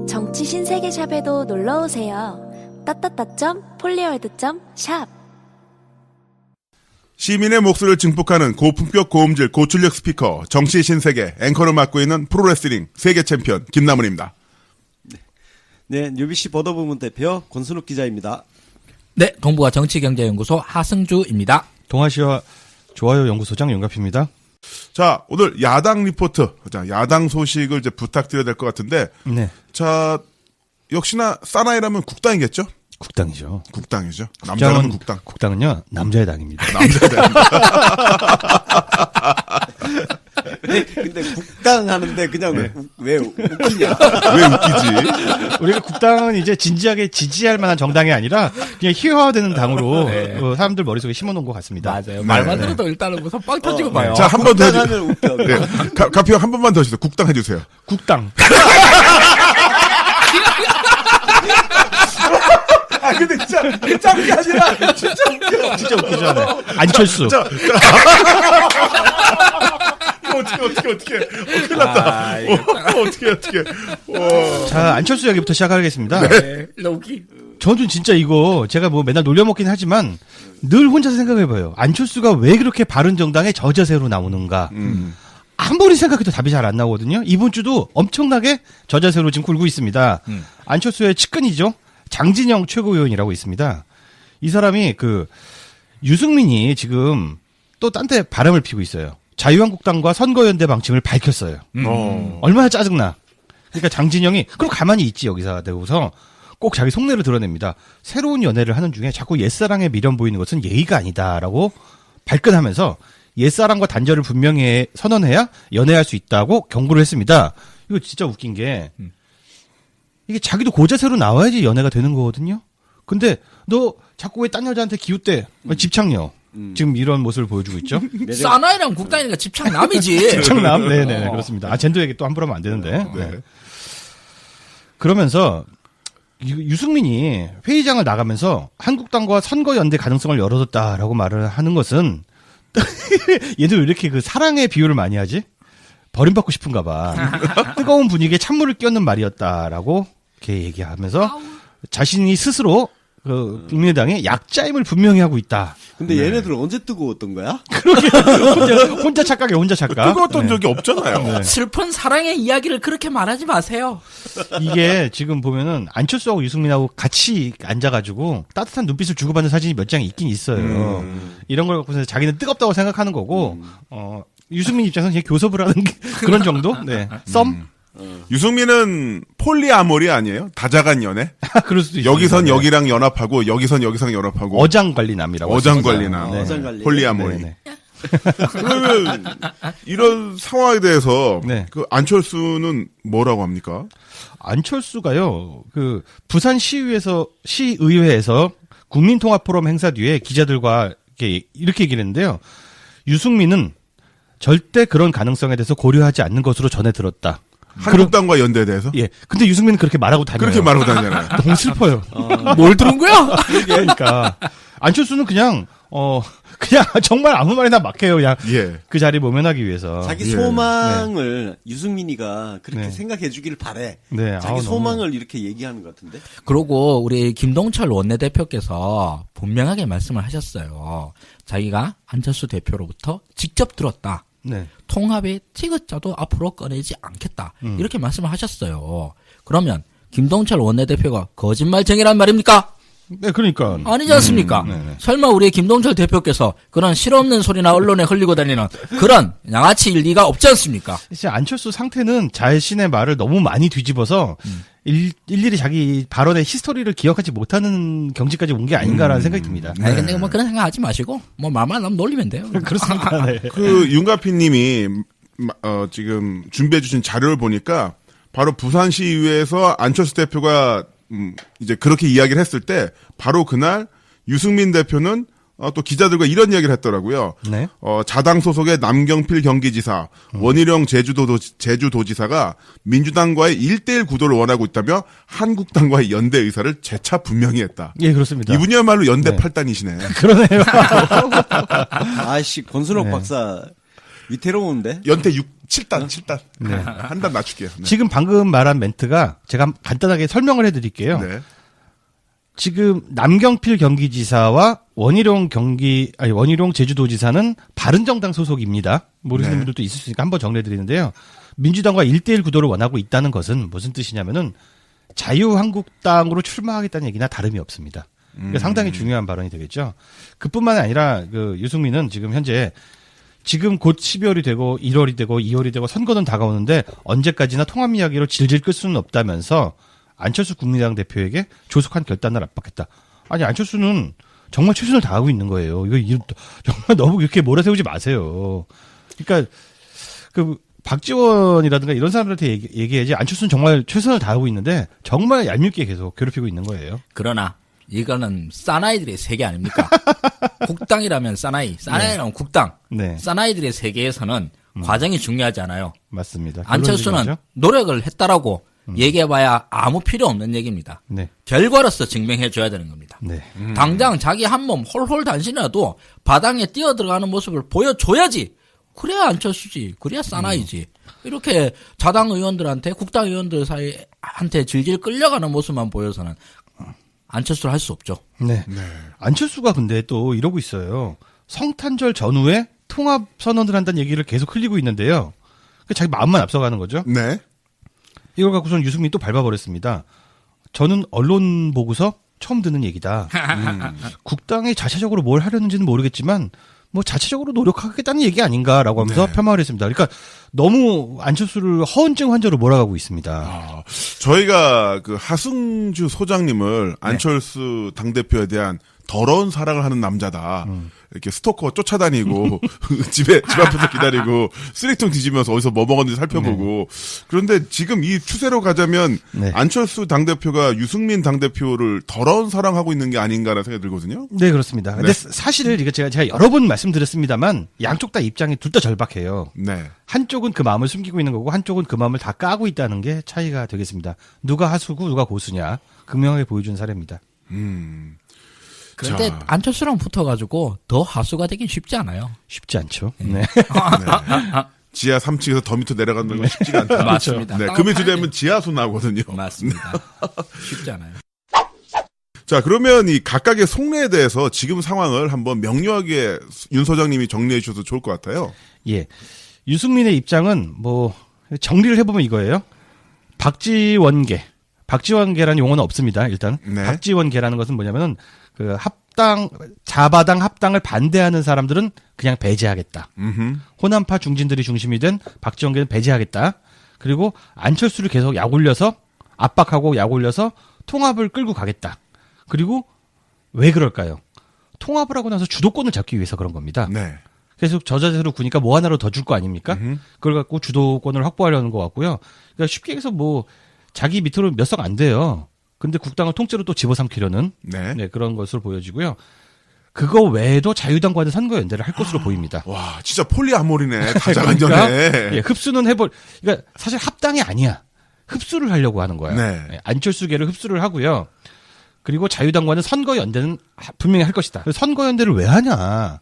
정치 신세계샵에도 놀러오세요. @폴리월드.샵. 시민의 목소리를 증폭하는 고품격 고음질 고출력 스피커 정치 신세계 앵커를 맡고 있는 프로레슬링 세계 챔피언 김남은입니다. 네, UBC 보도부문 대표 권순욱 기자입니다. 네, 동부가 정치경제연구소 하승주입니다. 동아시아 좋아요 연구소장 윤갑입니다. 자, 오늘 야당 리포트, 자, 야당 소식을 이제 부탁드려야 될 것 같은데, 네. 자, 역시나 사나이라면 국당이겠죠? 국당이죠. 국당이죠. 남자라면 국당. 국당은요, 남자의 당입니다. 남자의 당. 근데 국당 하는데 그냥 네. 왜 웃기냐? 왜 웃기지? 우리가 국당은 이제 진지하게 지지할 만한 정당이 아니라 그냥 희화화되는 당으로 네. 사람들 머릿속에 심어놓은 것 같습니다. 맞아요. 말만 들어도 일단은 무슨 빵 터지고 봐요. 자, 한 번 더 해주세요. 국당하면 웃겨. 네. 가피형 한 번만 더 해주세요. 국당 해주세요. 국당. 아, 근데 진짜, 짱이 아니라, 진짜 웃겨. 진짜 웃기죠. 네. 안철수. 어떻게. 큰일 났다. 어떻게. 자, 안철수 얘기부터 시작하겠습니다. 네, 너무 저는 진짜 이거 제가 뭐 맨날 놀려먹긴 하지만 늘 혼자서 생각해봐요. 안철수가 왜 그렇게 바른정당의 저자세로 나오는가. 아무리 생각해도 답이 잘 안 나오거든요. 이번 주도 엄청나게 저자세로 지금 굴고 있습니다. 안철수의 측근이죠. 장진영 최고위원이라고 있습니다. 이 사람이 유승민이 지금 또 딴 데 바람을 피고 있어요. 자유한국당과 선거연대 방침을 밝혔어요. 얼마나 짜증나. 그러니까 장진영이 그럼 가만히 있지 여기서 되고서 꼭 자기 속내를 드러냅니다. 새로운 연애를 하는 중에 자꾸 옛사랑에 미련 보이는 것은 예의가 아니다라고 발끈하면서 옛사랑과 단절을 분명히 선언해야 연애할 수 있다고 경고를 했습니다. 이거 진짜 웃긴 게 이게 자기도 고자세로 나와야지 연애가 되는 거거든요. 근데 너 자꾸 왜 딴 여자한테 기웃대? 집착녀. 지금 이런 모습을 보여주고 있죠. 사나이랑 국당이니까 집착남이지. 집착남. 네네 그렇습니다. 젠더 얘기 또 함부로 하면 안 되는데. 네. 그러면서 유승민이 회의장을 나가면서 한국당과 선거연대 가능성을 열어뒀다라고 말을 하는 것은 얘들 왜 이렇게 사랑의 비유를 많이 하지? 버림받고 싶은가 봐. 뜨거운 분위기에 찬물을 끼얹는 말이었다라고 이렇게 얘기하면서 자신이 스스로 국민의당의 약자임을 분명히 하고 있다. 근데 얘네들은 언제 뜨거웠던 거야? 혼자 착각이에요, 혼자 착각. 뜨거웠던 적이 없잖아요. 네. 슬픈 사랑의 이야기를 그렇게 말하지 마세요. 이게 지금 보면은 안철수하고 유승민하고 같이 앉아가지고 따뜻한 눈빛을 주고받는 사진이 몇 장 있긴 있어요. 이런 걸 갖고서 자기는 뜨겁다고 생각하는 거고, 유승민 입장에서는 그냥 교섭을 하는 그런 정도? 네. 썸? 유승민은 폴리아모리 아니에요? 다자간 연애? 그럴 수도 있어요. 여기선 여기랑 연합하고, 여기선 여기랑 연합하고. 어장관리남이라고. 어장관리남. 네. 어장관리. 폴리아모리. 네네. 그러면, 이런 상황에 대해서, 네. 안철수는 뭐라고 합니까? 안철수가요, 부산 시의회에서 국민통합포럼 행사 뒤에 기자들과 이렇게 얘기를 했는데요. 유승민은 절대 그런 가능성에 대해서 고려하지 않는 것으로 전해 들었다. 한국당과 연대에 대해서? 예. 근데 유승민은 그렇게 말하고 다녀요. 그렇게 말하고 다니잖아요. 너무 슬퍼요. 뭘 들은 거야? 그러니까. 안철수는 그냥 정말 아무 말이나 막 해요. 그냥 예. 그 자리 모면하기 위해서. 자기 예. 소망을 유승민이가 그렇게 네. 생각해 주길 바래. 네. 자기 소망을 이렇게 얘기하는 것 같은데. 그러고 우리 김동철 원내대표께서 분명하게 말씀을 하셨어요. 자기가 안철수 대표로부터 직접 들었다. 네. 통합의 티그자도 앞으로 꺼내지 않겠다. 이렇게 말씀을 하셨어요. 그러면 김동철 원내대표가 거짓말쟁이란 말입니까? 네, 그러니까. 아니지 않습니까? 네네. 설마 우리 김동철 대표께서 그런 실없는 소리나 언론에 흘리고 다니는 그런 양아치일 리가 없지 않습니까? 이제 안철수 상태는 자신의 말을 너무 많이 뒤집어서 일일이 자기 발언의 히스토리를 기억하지 못하는 경지까지 온 게 아닌가라는 생각이 듭니다. 아니, 근데 뭐 그런 생각 하지 마시고, 뭐 말만 하면 놀리면 돼요. 그렇습니다. 네. 윤가피 님이, 지금 준비해주신 자료를 보니까, 바로 부산시의회에서 안철수 대표가, 이제 그렇게 이야기를 했을 때, 바로 그날 유승민 대표는 또 기자들과 이런 이야기를 했더라고요. 네. 자당 소속의 남경필 경기지사, 원희룡 제주도지사가 민주당과의 1대1 구도를 원하고 있다며 한국당과의 연대 의사를 재차 분명히 했다. 예, 그렇습니다. 이분이야말로 연대 네. 8단이시네. 그러네요. 아이씨, 권순옥 네. 박사 위태로운데? 연대 6, 7단. 네. 한 단 낮출게요. 네. 지금 방금 말한 멘트가 제가 간단하게 설명을 해드릴게요. 네. 지금 남경필 경기지사와 원희룡 제주도지사는 바른정당 소속입니다. 모르시는 네. 분들도 있을 수 있으니까 한번 정리해드리는데요. 민주당과 1대1 구도를 원하고 있다는 것은 무슨 뜻이냐면은 자유한국당으로 출마하겠다는 얘기나 다름이 없습니다. 그러니까 상당히 중요한 발언이 되겠죠. 그뿐만 아니라 그 유승민은 지금 현재 지금 곧 12월이 되고 1월이 되고 2월이 되고 선거는 다가오는데 언제까지나 통합 이야기로 질질 끌 수는 없다면서 안철수 국민의당 대표에게 조속한 결단을 압박했다. 아니 안철수는 정말 최선을 다하고 있는 거예요. 이거 정말 너무 이렇게 몰아세우지 마세요. 그러니까 그 박지원이라든가 이런 사람들한테 얘기해야지 안철수는 정말 최선을 다하고 있는데 정말 얄밉게 계속 괴롭히고 있는 거예요. 그러나 이거는 사나이들의 세계 아닙니까? 국당이라면 사나이라면 국당. 네. 사나이들의 세계에서는 과정이 중요하지 않아요. 맞습니다. 안철수는 결론은 노력을 했다라고 얘기해봐야 아무 필요 없는 얘기입니다. 네. 결과로서 증명해줘야 되는 겁니다. 네. 당장 자기 한 몸 홀홀 단신이라도 바닥에 뛰어들어가는 모습을 보여줘야지. 그래야 안철수지. 그래야 사나이지. 이렇게 자당 의원들한테 국당 의원들 사이한테 질질 끌려가는 모습만 보여서는 안철수를 할 수 없죠. 네. 안철수가 근데 또 이러고 있어요. 성탄절 전후에 통합 선언을 한다는 얘기를 계속 흘리고 있는데요. 자기 마음만 앞서가는 거죠. 네. 이걸 갖고서는 유승민이 또 밟아버렸습니다. 저는 언론 보고서 처음 듣는 얘기다. 국당이 자체적으로 뭘 하려는지는 모르겠지만 뭐 자체적으로 노력하겠다는 얘기 아닌가라고 하면서 네. 폄하를 했습니다. 그러니까 너무 안철수를 허언증 환자로 몰아가고 있습니다. 저희가 그 하승주 소장님을 안철수 당대표에 대한 더러운 사랑을 하는 남자다. 이렇게 스토커 쫓아다니고 집 앞에서 기다리고 쓰레기통 뒤지면서 어디서 뭐 먹었는지 살펴보고 그런데 지금 이 추세로 가자면 네. 안철수 당대표가 유승민 당대표를 더러운 사랑하고 있는 게 아닌가라는 생각이 들거든요. 네, 그렇습니다. 근데 사실 이거 제가 여러 번 말씀드렸습니다만 양쪽 다 입장이 둘 다 절박해요. 네. 한쪽은 그 마음을 숨기고 있는 거고 한쪽은 그 마음을 다 까고 있다는 게 차이가 되겠습니다. 누가 하수고 누가 고수냐 극명하게 보여준 사례입니다. 그런데 자. 안철수랑 붙어가지고 더 하수가 되긴 쉽지 않아요. 쉽지 않죠. 네. 지하 3층에서 더 밑으로 내려가는 건 쉽지가 않다. 맞습니다. 네. 금요일 되면 지하수 나거든요. 맞습니다. 쉽지 않아요. 자, 그러면 이 각각의 속내에 대해서 지금 상황을 한번 명료하게 윤 소장님이 정리해 주셔도 좋을 것 같아요. 예. 유승민의 입장은 뭐 정리를 해보면 이거예요. 박지원계라는 용어는 없습니다. 일단 네. 박지원계라는 것은 뭐냐면은 그 자바당 합당을 반대하는 사람들은 그냥 배제하겠다. 호남파 중진들이 중심이 된 박지원계는 배제하겠다. 그리고 안철수를 계속 약올려서 압박하고 약올려서 통합을 끌고 가겠다. 그리고 왜 그럴까요? 통합을 하고 나서 주도권을 잡기 위해서 그런 겁니다. 네. 계속 저자세로 구니까 뭐 하나로 더 줄 거 아닙니까? 그걸 갖고 주도권을 확보하려는 것 같고요. 그러니까 쉽게 얘기해서 뭐 자기 밑으로 몇 석 안 돼요. 근데 국당을 통째로 또 집어삼키려는 네. 그런 것으로 보여지고요. 그거 외에도 자유당과는 선거 연대를 할 것으로 보입니다. 와, 진짜 폴리아모리네. 가장한전에. 예, 흡수는 그러니까 사실 합당이 아니야. 흡수를 하려고 하는 거예요. 네. 예, 안철수계를 흡수를 하고요. 그리고 자유당과는 선거 연대는 분명히 할 것이다. 선거 연대를 왜 하냐?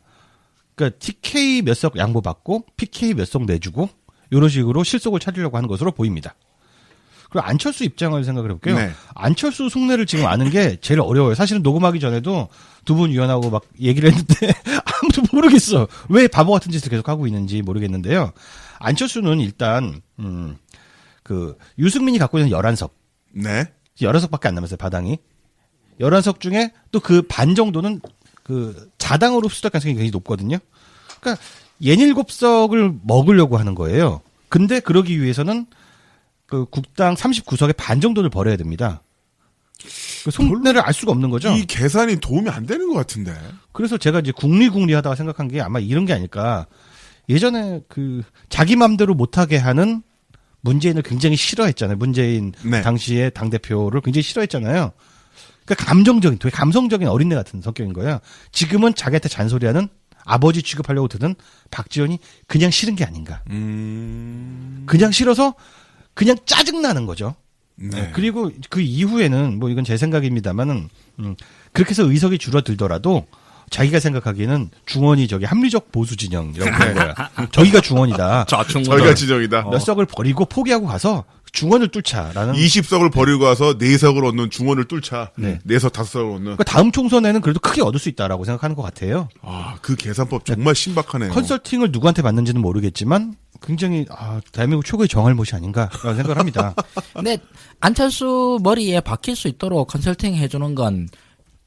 그러니까 TK 몇 석 양보받고 PK 몇 석 내주고 이런 식으로 실속을 찾으려고 하는 것으로 보입니다. 그리고 안철수 입장을 생각을 해볼게요. 네. 안철수 속내를 지금 아는 게 제일 어려워요. 사실은 녹음하기 전에도 두 분 위원하고 막 얘기를 했는데 아무도 모르겠어. 왜 바보 같은 짓을 계속 하고 있는지 모르겠는데요. 안철수는 일단 그 유승민이 갖고 있는 11석. 네. 11석밖에 안 남았어요. 바당이. 11석 중에 또 그 반 정도는 그 자당으로 흡수될 가능성이 굉장히 높거든요. 그러니까 67석을 먹으려고 하는 거예요. 근데 그러기 위해서는 그 국당 39석의 반 정도를 벌어야 됩니다. 그 속내를 알 수가 없는 거죠. 이 계산이 도움이 안 되는 것 같은데. 그래서 제가 이제 궁리하다가 생각한 게 아마 이런 게 아닐까. 예전에 그 자기 맘대로 못하게 하는 문재인을 굉장히 싫어했잖아요. 문재인 네. 당시의 당대표를 굉장히 싫어했잖아요. 그러니까 되게 감성적인 어린애 같은 성격인 거예요. 지금은 자기한테 잔소리하는 아버지 취급하려고 드는 박지원이 그냥 싫은 게 아닌가. 그냥 싫어서 그냥 짜증나는 거죠. 네. 그리고 그 이후에는 뭐 이건 제 생각입니다만은 그렇게 해서 의석이 줄어들더라도 자기가 생각하기에는 중원이 저기 합리적 보수 진영이라고 보는 거야. 저기가 중원이다. 저희가 지정이다. 몇 석을 버리고 포기하고 가서 중원을 뚫자라는. 20석을 버리고 와서 4석을 얻는 중원을 뚫자. 네. 4석, 5석을 얻는. 그러니까 다음 총선에는 그래도 크게 얻을 수 있다라고 생각하는 것 같아요. 아, 그 계산법 정말 신박하네요. 컨설팅을 누구한테 받는지는 모르겠지만 굉장히 대한민국 최고의 정할못이 아닌가라는 생각을 합니다. 근데 안철수 머리에 박힐 수 있도록 컨설팅 해주는 건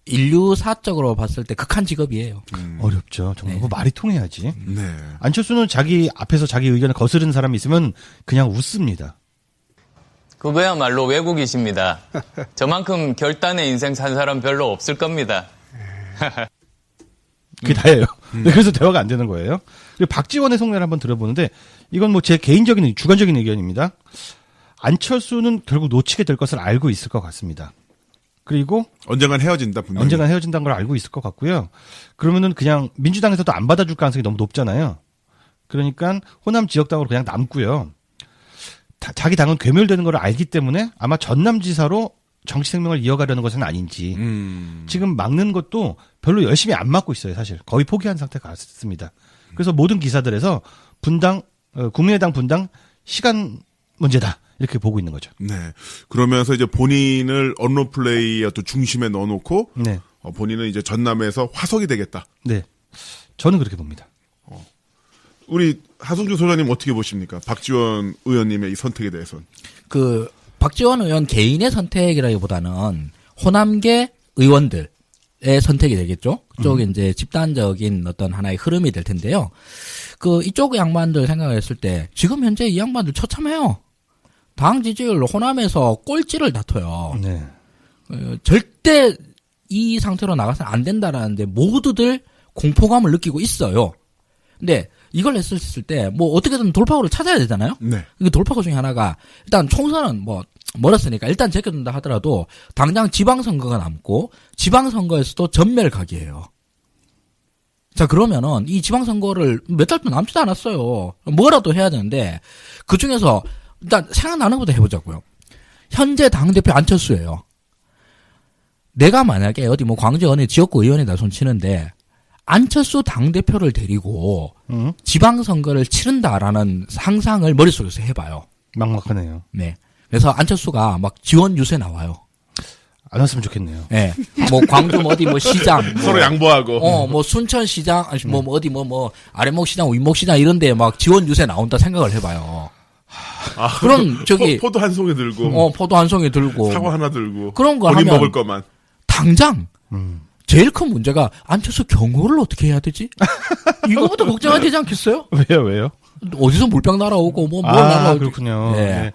인류사적으로 봤을 때 극한 직업이에요. 어렵죠. 정말 뭐 말이 통해야지. 네. 안철수는 자기 앞에서 자기 의견을 거스르는 사람이 있으면 그냥 웃습니다. 그거야말로 외국이십니다. 저만큼 결단의 인생 산 사람 별로 없을 겁니다. 그게 다예요. 네, 그래서 대화가 안 되는 거예요. 그리고 박지원의 속내를 한번 들어보는데 이건 뭐 제 개인적인 주관적인 의견입니다. 안철수는 결국 놓치게 될 것을 알고 있을 것 같습니다. 그리고 언젠간 헤어진다, 분명히. 언젠간 헤어진다는 걸 알고 있을 것 같고요. 그러면은 그냥 민주당에서도 안 받아줄 가능성이 너무 높잖아요. 그러니까 호남 지역당으로 그냥 남고요. 자기 당은 괴멸되는 걸 알기 때문에 아마 전남지사로 정치 생명을 이어가려는 것은 아닌지. 지금 막는 것도 별로 열심히 안 막고 있어요, 사실. 거의 포기한 상태 같습니다. 그래서 모든 기사들에서 분당, 국민의당 분당 시간 문제다. 이렇게 보고 있는 거죠. 네. 그러면서 이제 본인을 언론 플레이의 또 중심에 넣어놓고, 네. 본인은 이제 전남에서 화석이 되겠다. 네. 저는 그렇게 봅니다. 우리 하승주 소장님 어떻게 보십니까? 박지원 의원님의 이 선택에 대해서는. 박지원 의원 개인의 선택이라기보다는 호남계 의원들의 선택이 되겠죠. 그쪽이 이제 집단적인 어떤 하나의 흐름이 될 텐데요. 이쪽 양반들 생각했을 때 지금 현재 이 양반들 처참해요. 당 지지율 호남에서 꼴찌를 다퉈요. 네. 절대 이 상태로 나가서는 안 된다라는데 모두들 공포감을 느끼고 있어요. 근데 이걸 했을 때 뭐 어떻게든 돌파구를 찾아야 되잖아요. 네. 그 돌파구 중에 하나가 일단 총선은 뭐 멀었으니까 일단 제껴둔다 하더라도 당장 지방선거가 남고 지방선거에서도 전멸각이에요. 자, 그러면은 이 지방선거를 몇 달도 남지도 않았어요. 뭐라도 해야 되는데 그 중에서 일단 생각나는 것부터 해보자고요. 현재 당대표 안철수예요. 내가 만약에 어디 뭐 광주 어느 지역구 의원이다 손치는데 안철수 당대표를 데리고 지방선거를 치른다라는 상상을 머릿속에서 해봐요. 막막하네요. 네. 그래서 안철수가 막 지원 유세 나와요. 안 왔으면 좋겠네요. 예. 네. 뭐 광주 어디 뭐 시장. 뭐, 서로 양보하고. 뭐 순천 시장, 뭐 어디 뭐 아래목 시장, 윗목 시장 이런데 막 지원 유세 나온다 생각을 해봐요. 그럼 저기. 포도 한 송이 들고. 포도 한 송이 들고. 사과 하나 들고. 그런 거 본인 하면. 먹을 것만. 당장. 제일 큰 문제가 안철수 경호를 어떻게 해야 되지? 이거부터 걱정해야 되지 않겠어요? 왜요? 어디서 물병 날아오고 뭘 날아오고. 그렇군요. 네. 네.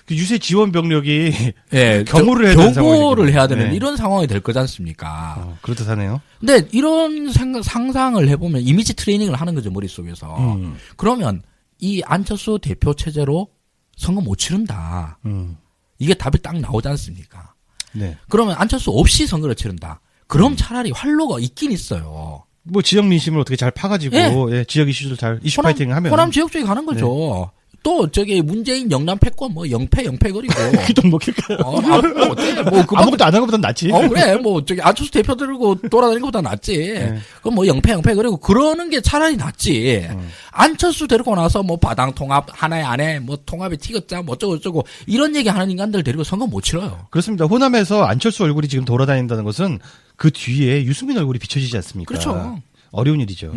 그 유세 지원 병력이 네, 경호를 해야 되는 경호를 해야 되는 네. 이런 상황이 될 거지 않습니까? 그렇다네요. 근데 이런 상상을 해보면 이미지 트레이닝을 하는 거죠, 머릿속에서. 그러면 이 안철수 대표 체제로 선거 못 치른다. 이게 답이 딱 나오지 않습니까? 네. 그러면 안철수 없이 선거를 치른다. 그럼 차라리 활로가 있긴 있어요. 뭐 지역 민심을 어떻게 잘 파가지고 예. 예, 지역 이슈를 잘 이슈 파이팅을 하면 호남 지역 쪽에 가는 거죠. 또 저기 문재인 영남 패권 뭐 영패 거리고. 그돈 먹힐까요? 어때? 뭐 아무것도 안 한 것보단 낫지. 그래. 뭐 저기 안철수 대표 들고 돌아다니는 것보다 낫지. 네. 그럼 뭐 영패 그리고 그러는 게 차라리 낫지. 안철수 데리고 나서 뭐 바당 통합 하나에 안에 뭐 통합에 튀겼자 뭐 어쩌고 이런 얘기 하는 인간들 데리고 선거 못 치러요. 그렇습니다. 호남에서 안철수 얼굴이 지금 돌아다닌다는 것은 그 뒤에 유승민 얼굴이 비춰지지 않습니까? 그렇죠. 네. 어려운 일이죠.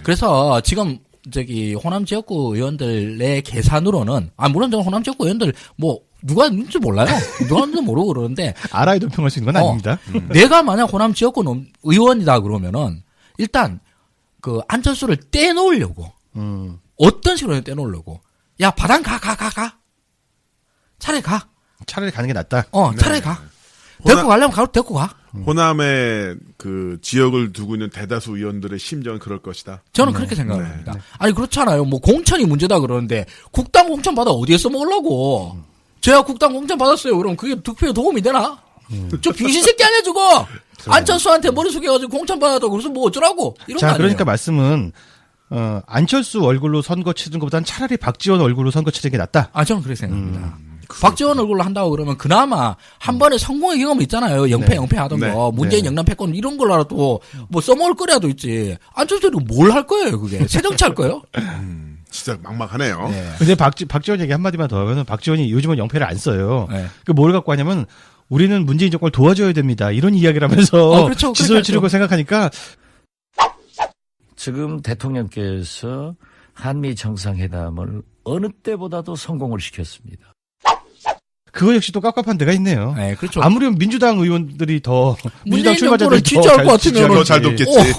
그래서 지금 저기 호남 지역구 의원들의 계산으로는 물론 저는 호남 지역구 의원들 뭐 누가 있는지 몰라요. 누가 있는지 모르고 그러는데 알아야 논평할 수 있는 건 아닙니다. 내가 만약 호남 지역구 의원이다 그러면은 일단 그 안철수를 떼놓으려고 어떤 식으로 떼놓으려고 야 바당 가 차라리 가 차라리 가는 게 낫다. 차라리 가 데리고 가려면 데리고 가. 호남의 그 지역을 두고 있는 대다수 의원들의 심정은 그럴 것이다. 저는 그렇게 생각을 합니다. 아니 그렇잖아요. 뭐 공천이 문제다 그러는데 국당 공천 받아 어디에 써먹으려고. 제가 국당 공천 받았어요. 그럼 그게 득표에 도움이 되나? 저 병신 새끼 아니야 저거. 안철수한테 머리 숙여가지고 공천 받아도 그래서 뭐 어쩌라고. 이런 거 자, 아니에요. 그러니까 말씀은 안철수 얼굴로 선거 치는 것보다는 차라리 박지원 얼굴로 선거 치는 게 낫다. 저는 그렇게 생각합니다. 박지원 얼굴로 한다고 그러면 그나마 한 번에 성공의 경험이 있잖아요. 영패 하던 네. 거. 문재인 영남 패권 이런 걸로라도 뭐 써먹을 거라도 있지. 안철수는 뭘 할 거예요, 그게. 새 정치 할 거예요? 진짜 막막하네요. 네. 근데 박지원 얘기 한마디만 더 하면 박지원이 요즘은 영패를 안 써요. 네. 그 뭘 갖고 하냐면 우리는 문재인 정권을 도와줘야 됩니다. 이런 이야기를 하면서 그렇죠. 지소를 그렇죠. 치르고 생각하니까 지금 대통령께서 한미 정상회담을 어느 때보다도 성공을 시켰습니다. 그거 역시 또 깝깝한 데가 있네요. 네, 그렇죠. 아무리 민주당 의원들이 더 문재인 민주당 정권을 출마자들이 지지할 것 같으면 더 잘 돕겠지.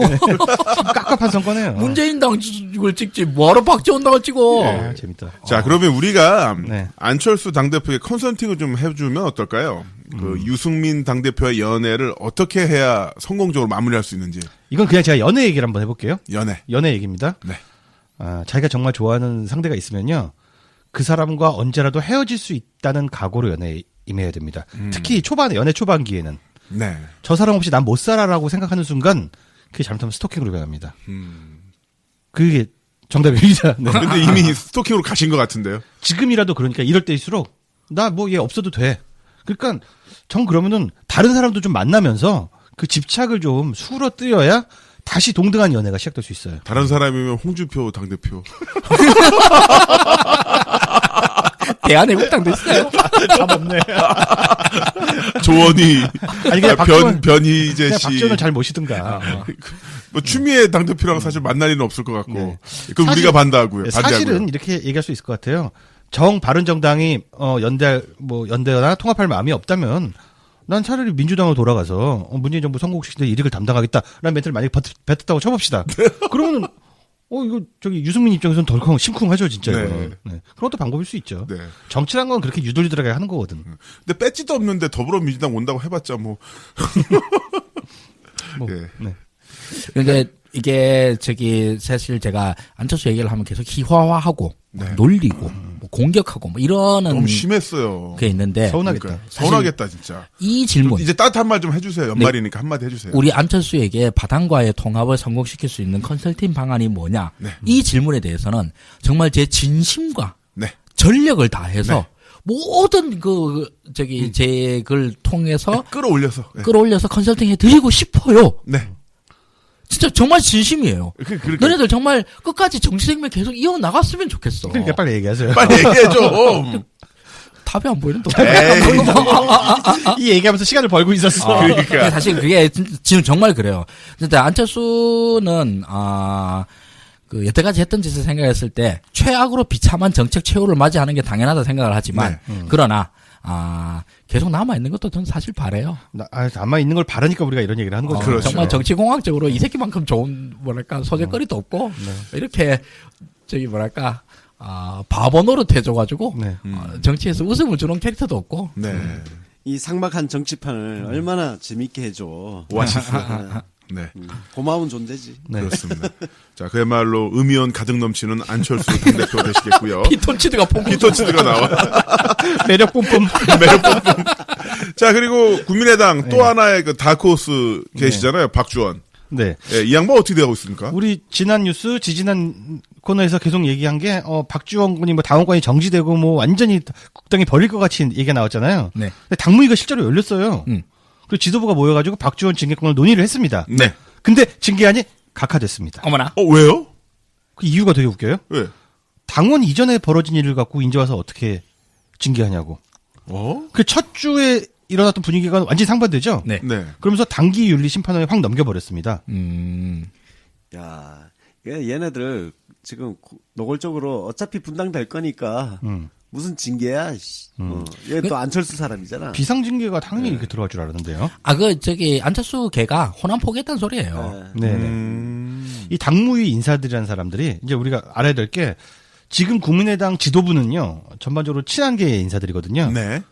깝깝한 선거네요. 문재인 당을 찍지 뭐하러 박지원 당을 찍어. 아, 재밌다. 자, 그러면 우리가 네. 안철수 당대표의 컨설팅을 좀 해주면 어떨까요? 그 유승민 당대표의 연애를 어떻게 해야 성공적으로 마무리할 수 있는지. 이건 그냥 제가 연애 얘기를 한번 해볼게요. 연애. 얘기입니다. 네. 자기가 정말 좋아하는 상대가 있으면요. 그 사람과 언제라도 헤어질 수 있다는 각오로 연애에 임해야 됩니다. 특히 연애 초반기에는. 네. 저 사람 없이 난 못 살아라고 생각하는 순간 그게 잘못하면 스토킹으로 변합니다. 그게 정답입니다. 네. 근데 이미 스토킹으로 가신 것 같은데요. 지금이라도 그러니까 이럴 때일수록 나 뭐 얘 없어도 돼. 그러니까 전 그러면은 다른 사람도 좀 만나면서 그 집착을 좀 수그러뜨려야 다시 동등한 연애가 시작될 수 있어요. 다른 사람이면 홍준표 당대표. 대한애국당 됐어요. 답 없네. 조원희, 아니 그냥 박지원, 변희재 그냥 씨. 박지원을 잘 모시든가. 뭐 추미애 당대표랑 사실 만날 일은 없을 것 같고. 네. 그건 우리가 반대하고요. 사실은 이렇게 얘기할 수 있을 것 같아요. 바른정당이 연대나 통합할 마음이 없다면 난 차라리 민주당으로 돌아가서 문재인 정부 성공시키는 이익을 담당하겠다라는 멘트를 만약에 뱉었다고 쳐봅시다. 그러면 이거 유승민 입장에서는 덜컹 심쿵하죠 진짜. 네. 네. 그런 것도 방법일 수 있죠. 네. 정치란 건 그렇게 유들유들하게 하는 거거든. 근데 배지도 없는데 더불어민주당 온다고 해봤자 뭐. 예. 네. 그러니까 이게 사실 제가 안철수 얘기를 하면 계속 희화화하고 놀리고 뭐 공격하고 뭐 이러는 너무 심했어요. 게 있는데 서운하겠다. 그러니까 서운하겠다 진짜. 이 질문 이제 따뜻한 말 좀 해주세요. 연말이니까 한마디 해주세요. 우리 안철수에게 바당과의 통합을 성공시킬 수 있는 컨설팅 방안이 뭐냐? 이 질문에 대해서는 정말 제 진심과 네. 전력을 다해서 모든 제 글 통해서 끌어올려서. 네. 끌어올려서 컨설팅 해드리고 싶어요. 네. 진짜 정말 진심이에요. 그러니까. 너네들 정말 끝까지 정치 생명 계속 이어나갔으면 좋겠어. 그러니까 빨리 얘기하세요. 빨리 얘기해 좀. 답이 안 보이는 또. 이 얘기하면서 시간을 벌고 있었어. 그러니까. 사실 그게 지금 정말 그래요. 근데 안철수는 여태까지 했던 짓을 생각했을 때 최악으로 비참한 정책 최후를 맞이하는 게 당연하다 생각을 하지만 그러나 계속 남아있는 것도 저는 사실 바래요. 남아 있는 걸 바라니까 우리가 이런 얘기를 하는 거죠. 그렇죠. 정말 정치공학적으로 이 새끼만큼 좋은 소재거리도 없고 이렇게 바보 노릇 해줘가지고 네. 정치에서 웃음을 주는 캐릭터도 없고 네. 이 삭막한 정치판을 얼마나 재밌게 해줘. 오아시스. 네. 고마운 존재지. 네. 그렇습니다. 자, 그야말로 의미원 가득 넘치는 안철수 당대표 되시겠고요. 피톤치드가 폼 피톤치드가 나와. 매력 뿜뿜. 매력 뿜뿜. 자, 그리고 국민의당 또 하나의 그 다크호스 계시잖아요. 박주원. 네. 예, 이 양반 어떻게 되고 있습니까? 우리 지난 뉴스, 지지난 코너에서 계속 얘기한 게, 박주원 군이 당원권이 정지되고 완전히 국당이 버릴 것 같이 얘기가 나왔잖아요. 네. 근데 당무위가 실제로 열렸어요. 그리고 지도부가 모여가지고 박주원 징계권을 논의를 했습니다. 네. 근데 징계안이 각하됐습니다. 어머나. 왜요? 그 이유가 되게 웃겨요. 왜? 당원 이전에 벌어진 일을 갖고 이제 와서 어떻게 징계하냐고. 그 첫 주에 일어났던 분위기가 완전히 상반되죠? 네. 네. 그러면서 당기 윤리 심판원에 확 넘겨버렸습니다. 야, 얘네들 지금 노골적으로 어차피 분당될 거니까 무슨 징계야. 얘 또 안철수 사람이잖아. 비상징계가 당연히 이렇게 들어갈 줄 알았는데요. 안철수 걔가 호남 포기했다는 소리예요. 네네. 이 당무위 인사들이라는 사람들이 이제 우리가 알아야 될 게 지금 국민의당 지도부는요, 전반적으로 친한계의 인사들이거든요. 네.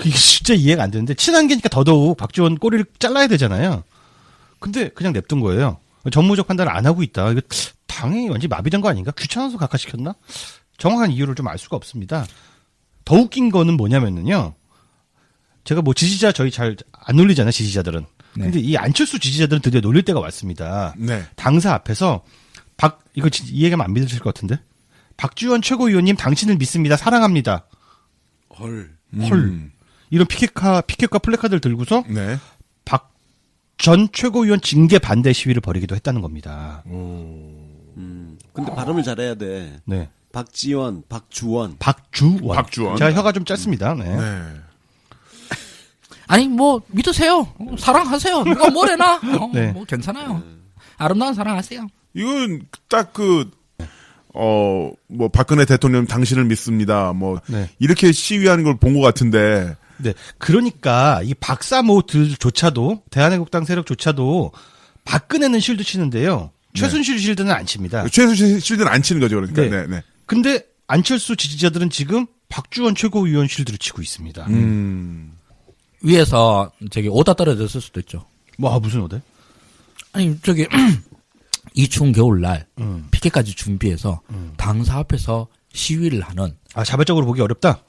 이게 진짜 이해가 안 되는데 친한계니까 더더욱 박지원 꼬리를 잘라야 되잖아요. 근데 그냥 냅둔 거예요. 정무적 판단을 안 하고 있다. 이거 당이 완전히 마비된 거 아닌가? 귀찮아서 각하시켰나? 정확한 이유를 좀 알 수가 없습니다. 더 웃긴 거는 뭐냐면요. 제가 지지자 저희 잘 안 놀리잖아요, 지지자들은. 네. 근데 이 안철수 지지자들은 드디어 놀릴 때가 왔습니다. 네. 당사 앞에서 이거 이 얘기하면 안 믿으실 것 같은데? 박주원 최고위원님 당신을 믿습니다. 사랑합니다. 헐. 이런 피켓과 플래카드를 들고서 네. 박 전 최고위원 징계 반대 시위를 벌이기도 했다는 겁니다. 근데 발음을 잘해야 돼. 네. 박지원, 박주원. 박주원. 제가 혀가 좀 짧습니다. 네. 네. 아니 뭐 믿으세요. 사랑하세요. 누가 뭐래나. 네. 뭐 괜찮아요. 아름다운 사랑하세요. 이건 딱 뭐 박근혜 대통령 당신을 믿습니다. 뭐 네. 이렇게 시위하는 걸 본 것 같은데. 네. 그러니까 이 박사모들조차도 대한애국당 세력조차도 박근혜는 실드 치는데요. 최순실 실드는 안 칩니다. 최순실 실드는 안 치는 거죠, 그러니까. 네. 네, 네. 근데 안철수 지지자들은 지금 박주원 최고위원 실드를 치고 있습니다. 위에서 오다 떨어졌을 수도 있죠. 뭐 무슨 오대? 아니 이 추운 겨울날 피켓까지 준비해서 당사 앞에서 시위를 하는 자발적으로 보기 어렵다.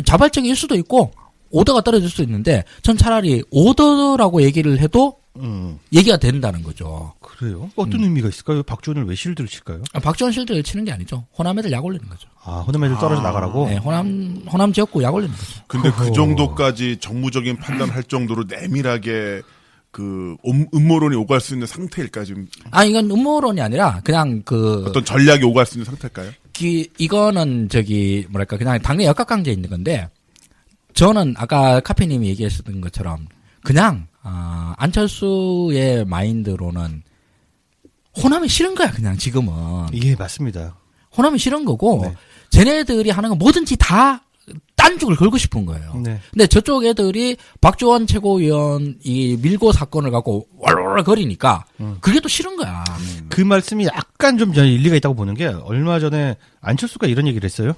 자발적일 수도 있고 오더가 떨어질 수도 있는데 전 차라리 오더라고 얘기를 해도 얘기가 된다는 거죠. 그래요? 어떤 의미가 있을까요? 박주원을 왜 실드를 칠까요? 박지원 실드를 치는 게 아니죠. 호남 애들 약 올리는 거죠. 호남 애들 떨어져 나가라고? 네, 호남 지역구 약 올리는 거죠. 근데 그 정도까지 정무적인 판단할 정도로 내밀하게 음모론이 오갈 수 있는 상태일까, 지금? 이건 음모론이 아니라 그냥 어떤 전략이 오갈 수 있는 상태일까요? 이거는 그냥 당내 역학관계에 있는 건데 저는 아까 카페님이 얘기했었던 것처럼 그냥 안철수의 마인드로는 호남이 싫은 거야, 그냥 지금은. 예, 맞습니다. 호남이 싫은 거고 네. 쟤네들이 하는 건 뭐든지 다 딴죽을 걸고 싶은 거예요. 네. 근데 저쪽 애들이 박지원 최고위원이 밀고 사건을 갖고 왈왈 거리니까 그게 또 싫은 거야. 그 말씀이 약간 좀 저는 일리가 있다고 보는 게 얼마 전에 안철수가 이런 얘기를 했어요.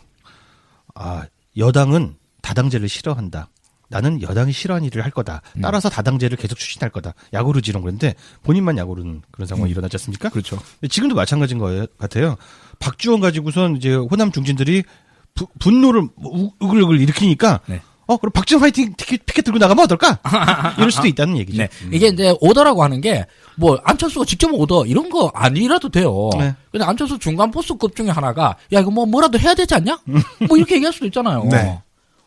여당은 다당제를 싫어한다. 나는 여당이 싫어하는 일을 할 거다. 따라서 다당제를 계속 추진할 거다. 야구를 지른 건데 본인만 야구는 그런 상황이 일어나지 않습니까? 그렇죠. 지금도 마찬가지인 것 같아요. 박주원 가지고선 이제 호남 중진들이 분노를 우글우글 일으키니까 네. 그럼 박지원 화이팅 피켓 들고 나가면 어떨까? 이럴 수도 있다는 얘기죠. 네. 이게 이제 오더라고 하는 게 뭐 안철수가 직접 오더 이런 거 아니라도 돼요. 네. 근데 안철수 중간 보스급 중에 하나가 야 이거 뭐라도 해야 되지 않냐? 뭐 이렇게 얘기할 수도 있잖아요. 네.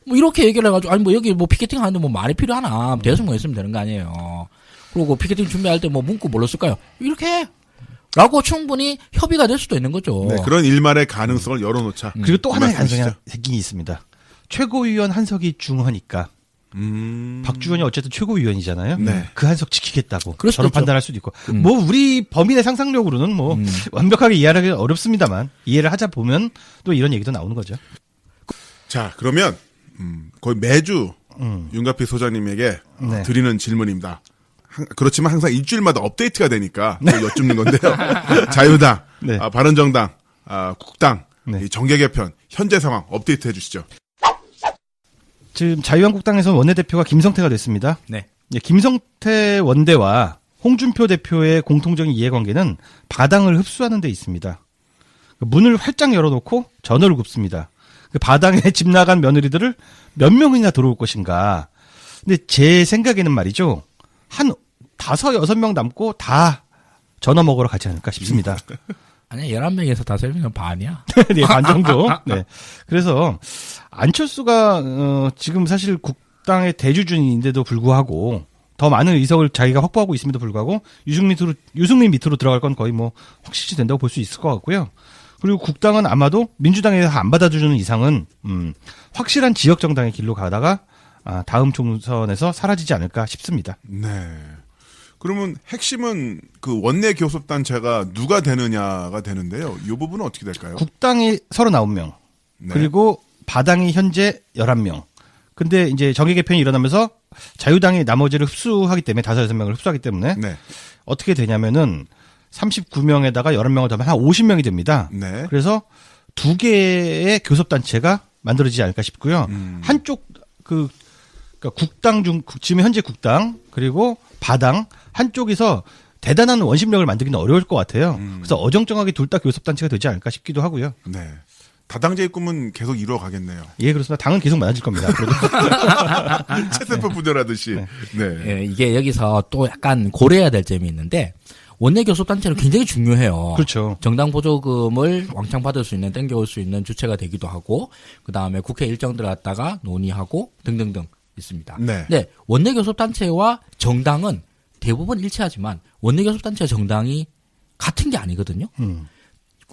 뭐 이렇게 얘기를 해가지고 뭐 여기 뭐 피켓팅 하는데 뭐 말이 필요하나 대여섯 명 있으면 되는 거 아니에요. 그리고 피켓팅 준비할 때 뭐 문구 뭘로 쓸까요? 이렇게 해. 라고 충분히 협의가 될 수도 있는 거죠. 네, 그런 일말의 가능성을 열어놓자. 그리고 또 하나의 가능성이 말씀이시죠? 생긴 있습니다. 최고위원 한석이 중하니까 박주원이 어쨌든 최고위원이잖아요. 네. 그 한석 지키겠다고 그럴 수도 저런 있죠. 판단할 수도 있고 뭐 우리 범인의 상상력으로는 뭐 완벽하게 이해하기 어렵습니다만 이해를 하자 보면 또 이런 얘기도 나오는 거죠. 자, 그러면 거의 매주 윤가피 소장님에게 네. 드리는 질문입니다. 그렇지만 항상 일주일마다 업데이트가 되니까 또 여쭙는 건데요. 자유당, 네. 바른정당, 국당, 네. 이 정계 개편 현재 상황 업데이트 해주시죠. 지금 자유한국당에서 원내대표가 김성태가 됐습니다. 네. 김성태 원대와 홍준표 대표의 공통적인 이해관계는 바당을 흡수하는 데 있습니다. 문을 활짝 열어놓고 전화를 굽습니다. 그 바당에 집 나간 며느리들을 몇 명이나 들어올 것인가. 근데 제 생각에는 말이죠. 한 5-6명 남고 다 전화 먹으러 가지 않을까 싶습니다. 아니 11명에서 5명은 반이야. 네, 반 정도. 네. 그래서 안철수가 지금 사실 국당의 대주주인인데도 불구하고 더 많은 의석을 자기가 확보하고 있음에도 불구하고 유승민 밑으로 들어갈 건 거의 뭐 확실시 된다고 볼 수 있을 것 같고요. 그리고 국당은 아마도 민주당에서 안 받아주는 이상은 확실한 지역 정당의 길로 가다가 다음 총선에서 사라지지 않을까 싶습니다. 네. 그러면 핵심은 그 원내 교섭단체가 누가 되느냐가 되는데요. 이 부분은 어떻게 될까요? 국당이 39명. 네. 그리고 바당이 현재 11명. 근데 이제 정계 개편이 일어나면서 자유당이 나머지를 흡수하기 때문에 5-6명을 흡수하기 때문에 네. 어떻게 되냐면은 39명에다가 11명을 더하면 한 50명이 됩니다. 네. 그래서 2개의 교섭단체가 만들어지지 않을까 싶고요. 한쪽 그러니까 국당 지금 현재 국당 그리고 바당 한쪽에서 대단한 원심력을 만들기는 어려울 것 같아요. 그래서 어정쩡하게 둘 다 교섭단체가 되지 않을까 싶기도 하고요. 네. 다당제의 꿈은 계속 이루어가겠네요. 예, 그렇습니다. 당은 계속 많아질 겁니다. 채세표 부대라듯이. 네. 예, 이게 여기서 또 약간 고려해야 될 점이 있는데 원내 교섭단체는 굉장히 중요해요. 그렇죠. 정당 보조금을 왕창 받을 수 있는, 땡겨올 수 있는 주체가 되기도 하고, 그 다음에 국회 일정들을 갖다가 논의하고 등등등 있습니다. 네. 네, 원내 교섭단체와 정당은 대부분 일치하지만 원내 교섭단체와 정당이 같은 게 아니거든요.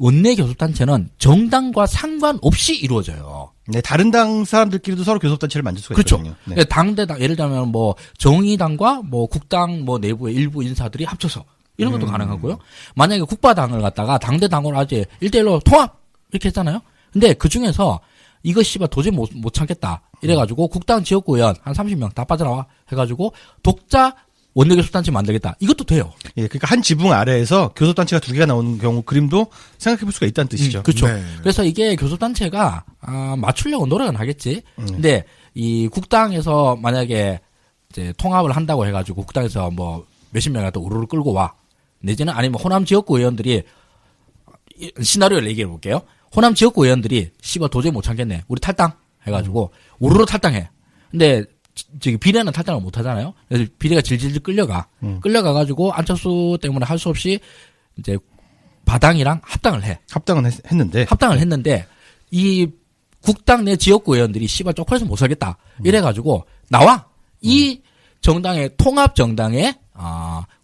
원내 교섭단체는 정당과 상관없이 이루어져요. 네, 다른 당 사람들끼리도 서로 교섭단체를 만들 수가 그렇죠. 있거든요. 네. 그러니까 당대당 예를 들면 뭐 정의당과 뭐 국당 뭐 내부의 일부 인사들이 합쳐서 이런 것도 가능하고요. 만약에 국바당을 갖다가 당대당으로 아직 1대1로 통합 이렇게 했잖아요. 근데 그 중에서 이거 씨발 도저히 못 참겠다 이래가지고 국당 지역구 의원 한 30명 다 빠져나와 해가지고 독자 원내교섭단체 만들겠다. 이것도 돼요. 예, 그러니까 한 지붕 아래에서 교섭단체가 두 개가 나오는 경우 그림도 생각해볼 수가 있다는 뜻이죠. 그렇죠. 네. 그래서 이게 교섭단체가 맞추려고 노력은 하겠지. 근데 이 국당에서 만약에 이제 통합을 한다고 해가지고 국당에서 뭐 몇십 명이라도 우르르 끌고 와. 내지는 아니면 호남 지역구 의원들이 시나리오를 얘기해 볼게요. 호남 지역구 의원들이 씨발 도저히 못 참겠네. 우리 탈당 해가지고 우르르 탈당해. 근데 저기 비례는 탈당을 못 하잖아요. 그래서 비례가 질질질 끌려가가지고 안철수 때문에 할 수 없이 이제 바당이랑 합당을 해. 합당은 했는데 이 국당 내 지역구 의원들이 씨발 쪽팔려서 못 살겠다. 이래가지고 나와 이 정당의 통합 정당의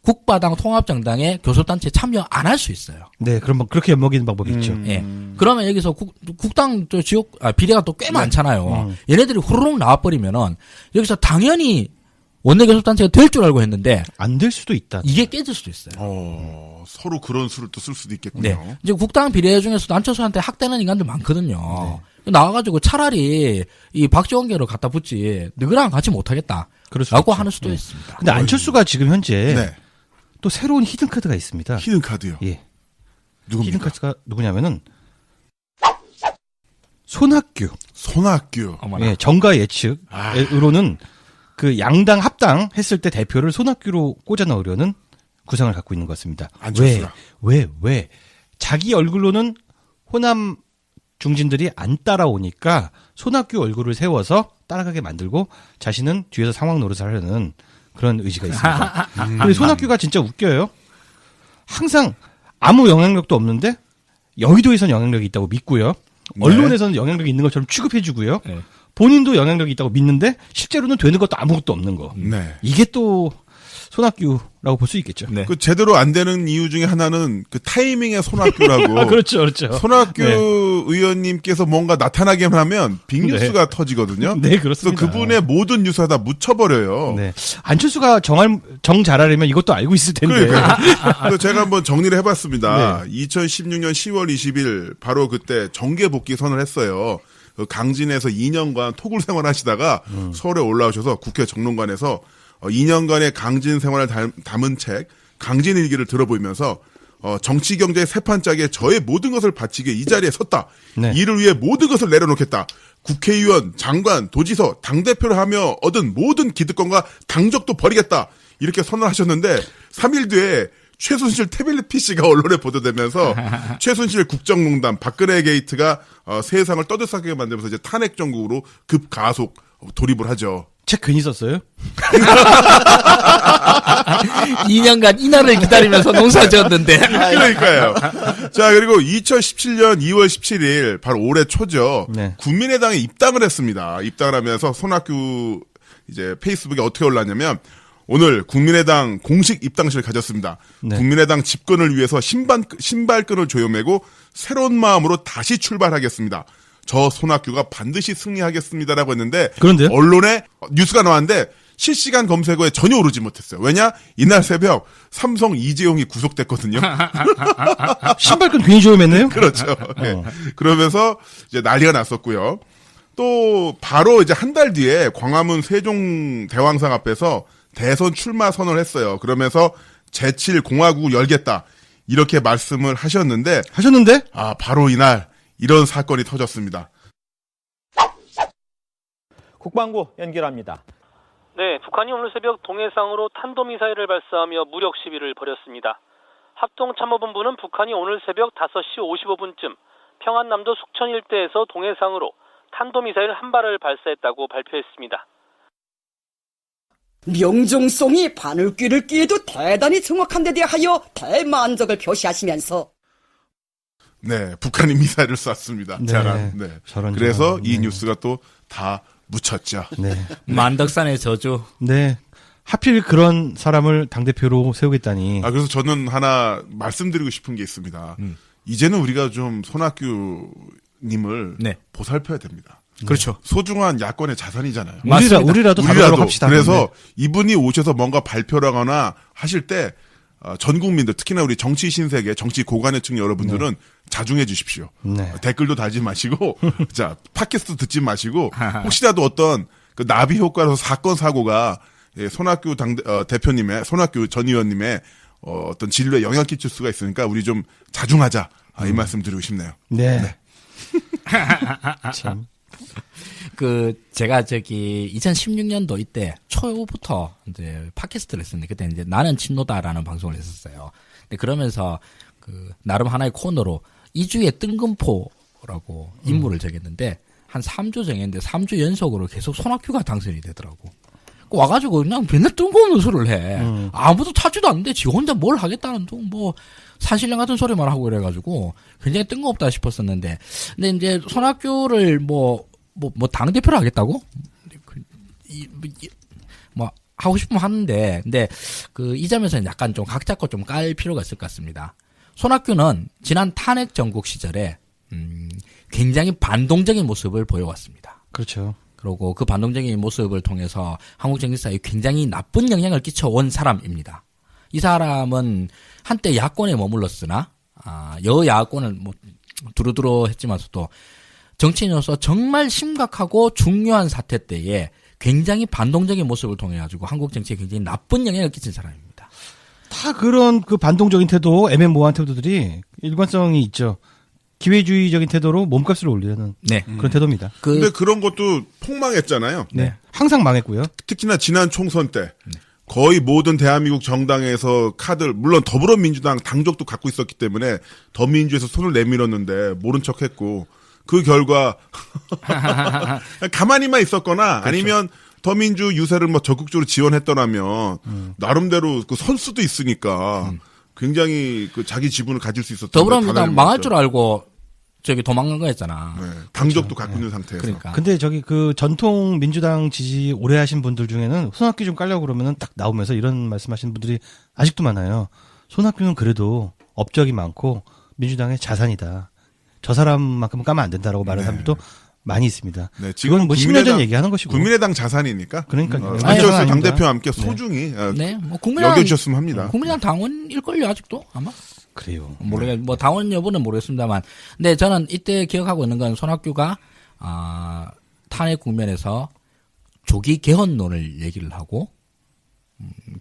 국바당 통합 정당의 교섭단체 참여 안 할 수 있어요. 네, 그럼 그렇게 엿먹이는 방법이 있죠. 예. 그러면 여기서 국당 저 지역 비례가 또 꽤 많잖아요. 얘네들이 후루룩 나와버리면은 여기서 당연히 원내교섭단체가 될 줄 알고 했는데 안 될 수도 있다. 이게 깨질 수도 있어요. 서로 그런 수를 또 쓸 수도 있겠군요. 네. 이제 국당 비례 중에서도 안철수한테 학대는 인간들 많거든요. 나와가지고 차라리 이 박지원계로 갖다 붙지 너희랑 같이 못하겠다. 라고 하는 수도 있습니다. 근데 안철수가 지금 현재 네. 또 새로운 히든 카드가 있습니다. 히든 카드요. 예. 누굽니까? 히든 카드가 누구냐면은 손학규. 어머나. 예, 정가 예측으로는 그 양당 합당했을 때 대표를 손학규로 꽂아 넣으려는 구상을 갖고 있는 것 같습니다. 안철수가. 왜? 자기 얼굴로는 호남 중진들이 안 따라오니까 손학규 얼굴을 세워서 따라가게 만들고 자신은 뒤에서 상황 노릇을 하려는 그런 의지가 있습니다. 근데 손학규가 진짜 웃겨요. 항상 아무 영향력도 없는데 여의도에서는 영향력이 있다고 믿고요. 언론에서는 영향력이 있는 것처럼 취급해주고요. 네. 본인도 영향력이 있다고 믿는데 실제로는 되는 것도 아무것도 없는 거. 네. 이게 또 손학규라고 볼 수 있겠죠. 네. 그 제대로 안 되는 이유 중에 하나는 그 타이밍의 손학규라고. 그렇죠. 손학규 네. 의원님께서 뭔가 나타나기만 하면 빅뉴스가 터지거든요. 네, 그렇습니다. 그래서 그분의 모든 뉴스가 다 묻혀버려요. 네. 안철수가 정 잘하려면 이것도 알고 있을 텐데. 그래서 제가 한번 정리를 해봤습니다. 네. 2016년 10월 20일 바로 그때 정계 복귀 선언을 했어요. 그 강진에서 2년간 토굴 생활하시다가 서울에 올라오셔서 국회 정론관에서 2년간의 강진 생활을 담은 책 강진일기를 들어보면서 정치 경제 세판짜기에 저의 모든 것을 바치기에 이 자리에 섰다. 네. 이를 위해 모든 것을 내려놓겠다. 국회의원, 장관, 도지사, 당대표를 하며 얻은 모든 기득권과 당적도 버리겠다. 이렇게 선언하셨는데 3일 뒤에 최순실 태블릿 PC가 언론에 보도되면서 최순실 국정농단 박근혜 게이트가 세상을 떠들썩하게 만들면서 이제 탄핵 정국으로 급가속 돌입을 하죠. 책 괜히 썼어요? 2년간 이날을 기다리면서 농사 지었는데. 그러니까요. 자, 그리고 2017년 2월 17일, 바로 올해 초죠. 네. 국민의당에 입당을 했습니다. 입당을 하면서 손학규 이제 페이스북에 어떻게 올랐냐면, 오늘 국민의당 공식 입당식을 가졌습니다. 네. 국민의당 집권을 위해서 신발끈을 조여매고 새로운 마음으로 다시 출발하겠습니다. 저 손학규가 반드시 승리하겠습니다라고 했는데 그런데요? 언론에 뉴스가 나왔는데 실시간 검색어에 전혀 오르지 못했어요. 왜냐? 이날 새벽 삼성 이재용이 구속됐거든요. 신발끈 괜히 조여맸네요? 그렇죠. 네. 그러면서 이제 난리가 났었고요. 또 바로 이제 한 달 뒤에 광화문 세종대왕상 앞에서 대선 출마 선언을 했어요. 그러면서 제7공화국을 열겠다. 이렇게 말씀을 하셨는데 바로 이날 이런 사건이 터졌습니다. 국방부 연결합니다. 네, 북한이 오늘 새벽 동해상으로 탄도미사일을 발사하며 무력 시위를 벌였습니다. 합동참모본부는 북한이 오늘 새벽 5시 55분쯤 평안남도 숙천 일대에서 동해상으로 탄도미사일 한 발을 발사했다고 발표했습니다. 명종송이 바늘귀를 뀌어도 대단히 정확한 데 대하여 대만족을 표시하시면서 네, 북한이 미사일을 쐈습니다. 네. 네. 저런 그래서 저런. 이 네. 뉴스가 또 다 묻혔죠. 네. 만덕산의 저주. 네. 하필 그런 사람을 당대표로 세우겠다니. 아, 그래서 저는 하나 말씀드리고 싶은 게 있습니다. 이제는 우리가 좀 손학규님을 네. 보살펴야 됩니다. 그렇죠. 소중한 야권의 자산이잖아요. 우리라도 다루도록 합시다. 그래서 이분이 오셔서 뭔가 발표를 하거나 하실 때 전 국민들, 특히나 우리 정치 신세계, 정치 고관여층 여러분들은 자중해 주십시오. 네. 댓글도 달지 마시고, 자, 팟캐스트 듣지 마시고, 혹시라도 어떤 그 나비 효과로서 사건, 사고가 손학규 대표님의, 손학규 전 의원님의 어떤 진로에 영향 끼칠 수가 있으니까 우리 좀 자중하자. 이 말씀 드리고 싶네요. 네. 참. 제가 2016년도 이때 초부터 이제 팟캐스트를 했었는데, 그때 이제 나는 친노다라는 방송을 했었어요. 근데 그러면서 나름 하나의 코너로 이주의 뜬금포라고 인물을 정했는데, 한 3주 정했는데 3주 연속으로 계속 손학규가 당선이 되더라고. 와가지고 그냥 맨날 뜬금없는 소리를 해. 아무도 찾지도 않는데 지 혼자 뭘 하겠다는 뭐 산신령 같은 소리만 하고 그래가지고 굉장히 뜬금없다 싶었었는데, 근데 이제 손학규를 뭐 당대표를 하겠다고? 뭐 하고 싶으면 하는데, 근데 이 점에서는 약간 좀 각 잡고 좀 깔 필요가 있을 것 같습니다. 손학규는 지난 탄핵 정국 시절에 굉장히 반동적인 모습을 보여왔습니다. 그렇죠. 그리고 그 반동적인 모습을 통해서 한국 정치사에 굉장히 나쁜 영향을 끼쳐온 사람입니다. 이 사람은 한때 야권에 머물렀으나 여야권을 뭐 두루두루 했지만서도 정치인으로서 정말 심각하고 중요한 사태 때에 굉장히 반동적인 모습을 통해 가지고 한국 정치에 굉장히 나쁜 영향을 끼친 사람입니다. 다 그런 반동적인 태도, 애매모호한 태도들이 일관성이 있죠. 기회주의적인 태도로 몸값을 올리는 그런 태도입니다. 근데 그런 것도 폭망했잖아요. 네. 항상 망했고요. 특히나 지난 총선 때 거의 모든 대한민국 정당에서 카드를, 물론 더불어민주당 당적도 갖고 있었기 때문에 더민주에서 손을 내밀었는데 모른 척했고, 그 결과 가만히만 있었거나 그렇죠. 아니면 더민주 유세를 뭐 적극적으로 지원했더라면 나름대로 그 선수도 있으니까 굉장히 자기 지분을 가질 수 있었던. 더불어민주당 망할 줄 알고 도망간 거였잖아. 네, 당적도 갖고 있는 상태에서. 그러니까. 근데 전통 민주당 지지 오래 하신 분들 중에는 손학규 좀 깔려고 그러면은 딱 나오면서 이런 말씀하시는 분들이 아직도 많아요. 손학규는 그래도 업적이 많고 민주당의 자산이다. 저 사람만큼은 까면 안 된다라고 말하는 사람들도 많이 있습니다. 네, 지금 그건 뭐 10년 전 얘기하는 것이고. 국민의당 자산이니까. 그러니까요. 안철수 당대표와 함께 소중히 여겨주셨으면 합니다. 국민의당 당원일걸요, 아직도 아마. 그래요. 뭐 당원 여부는 모르겠습니다만, 근데 저는 이때 기억하고 있는 건 손학규가 탄핵 국면에서 조기 개헌론을 얘기를 하고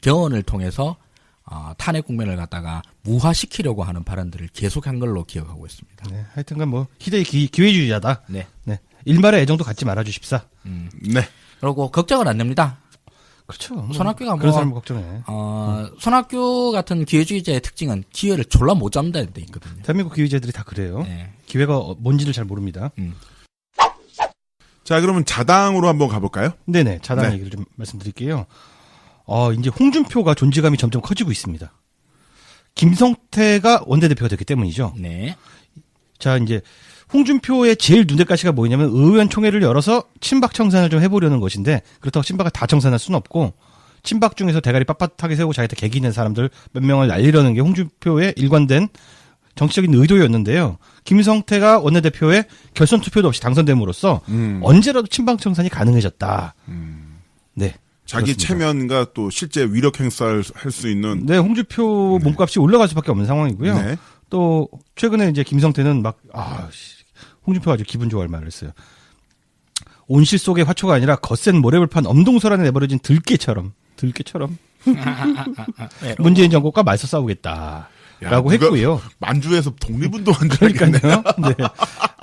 개헌을 통해서 탄핵 국면을 갖다가 무화시키려고 하는 발언들을 계속한 걸로 기억하고 있습니다. 네, 하여튼간 뭐 희대의 기회주의자다. 네. 일말의 애정도 갖지 말아주십사. 네. 그리고 걱정은 안 됩니다. 그렇죠. 손학규가 그런 사람을 걱정해. 손학규 같은 기회주의자의 특징은 기회를 졸라 못 잡는다는 데 있거든요. 대한민국 기회주의자들이 다 그래요. 네. 기회가 뭔지를 잘 모릅니다. 자, 그러면 자당으로 한번 가볼까요? 네네. 자당 얘기를 좀 말씀드릴게요. 이제 홍준표가 존재감이 점점 커지고 있습니다. 김성태가 원내대표가 됐기 때문이죠. 네. 자, 이제 홍준표의 제일 눈대가시가 뭐냐면 의원총회를 열어서 친박 청산을 좀 해보려는 것인데, 그렇다고 친박을 다 청산할 수는 없고 친박 중에서 대가리 빳빳하게 세우고 자기한테 개기 있는 사람들 몇 명을 날리려는 게 홍준표의 일관된 정치적인 의도였는데요. 김성태가 원내대표에 결선 투표도 없이 당선됨으로써 언제라도 친박 청산이 가능해졌다. 네. 자기 그렇습니다. 체면과 또 실제 위력 행사를 할 수 있는. 네, 홍준표 몸값이 올라갈 수밖에 없는 상황이고요. 네. 또 최근에 이제 김성태는 홍준표가 아주 기분 좋아할 말을 했어요. 온실 속의 화초가 아니라 거센 모래불판 엄동설 안에 내버려진 들깨처럼 문재인 정권과 맞서 싸우겠다라고 했고요. 만주에서 독립운동한 그러니까요. 네.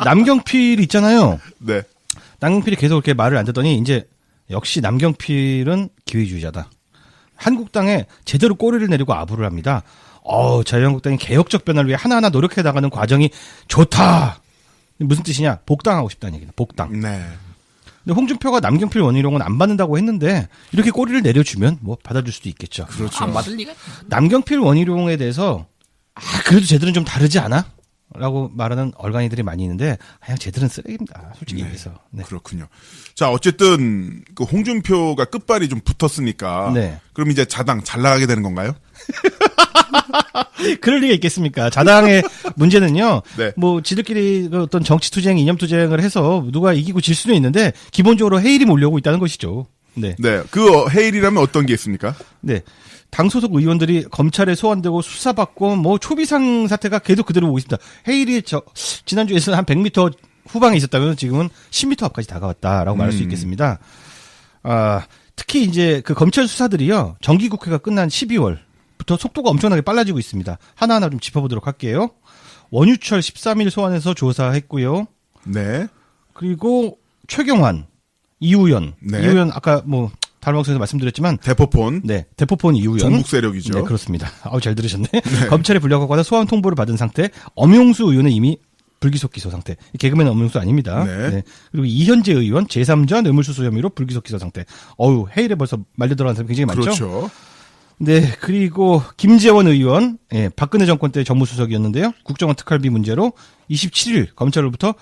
남경필 있잖아요. 네. 남경필이 계속 이렇게 말을 안 듣더니 이제 역시 남경필은 기회주의자다. 한국당에 제대로 꼬리를 내리고 아부를 합니다. 자유한국당이 개혁적 변화를 위해 하나하나 노력해 나가는 과정이 좋다. 무슨 뜻이냐? 복당하고 싶다는 얘기다. 복당. 네. 근데 홍준표가 남경필 원희룡은 안 받는다고 했는데 이렇게 꼬리를 내려주면 뭐 받아줄 수도 있겠죠. 그렇죠. 안 받을 리가. 남경필 원희룡에 대해서 그래도 쟤들은 좀 다르지 않아? 라고 말하는 얼간이들이 많이 있는데 그냥 쟤들은 쓰레기입니다. 솔직히 얘기해서. 네. 그렇군요. 자, 어쨌든 그 홍준표가 끝발이 좀 붙었으니까 네. 그럼 이제 자당 잘 나가게 되는 건가요? 그럴 리가 있겠습니까? 자당의 문제는요. 네. 뭐 지들끼리 그 어떤 정치 투쟁, 이념 투쟁을 해서 누가 이기고 질 수는 있는데 기본적으로 해일이 몰려오고 있다는 것이죠. 네. 네. 그 해일이라면 어떤 게 있습니까? 네. 당 소속 의원들이 검찰에 소환되고 수사받고 뭐 초비상 사태가 계속 그대로 오고 있습니다. 해일이 지난주에서 한 100m 후방에 있었다면 지금은 10m 앞까지 다가왔다라고 말할 수 있겠습니다. 특히 이제 그 검찰 수사들이요. 정기국회가 끝난 12월부터 속도가 엄청나게 빨라지고 있습니다. 하나하나 좀 짚어보도록 할게요. 원유철 13일 소환해서 조사했고요. 네. 그리고 최경환, 이우연. 네. 이우연 아까 뭐 다른 방송에서 말씀드렸지만 대포폰. 네, 대포폰 이우연. 전국 세력이죠. 네, 그렇습니다. 아우 잘 들으셨네. 검찰에 불려가 관한 소환 통보를 받은 상태. 엄용수 의원은 이미 불기소 기소 상태. 개그맨 엄용수 아닙니다. 네. 네. 그리고 이현재 의원 제3자 뇌물수수 혐의로 불기소 기소 상태. 어우, 해일에 벌써 말려 들어간 사람 굉장히 많죠. 그렇죠. 네, 그리고 김재원 의원, 예, 박근혜 정권 때 정무수석이었는데요. 국정원 특활비 문제로 27일 검찰로부터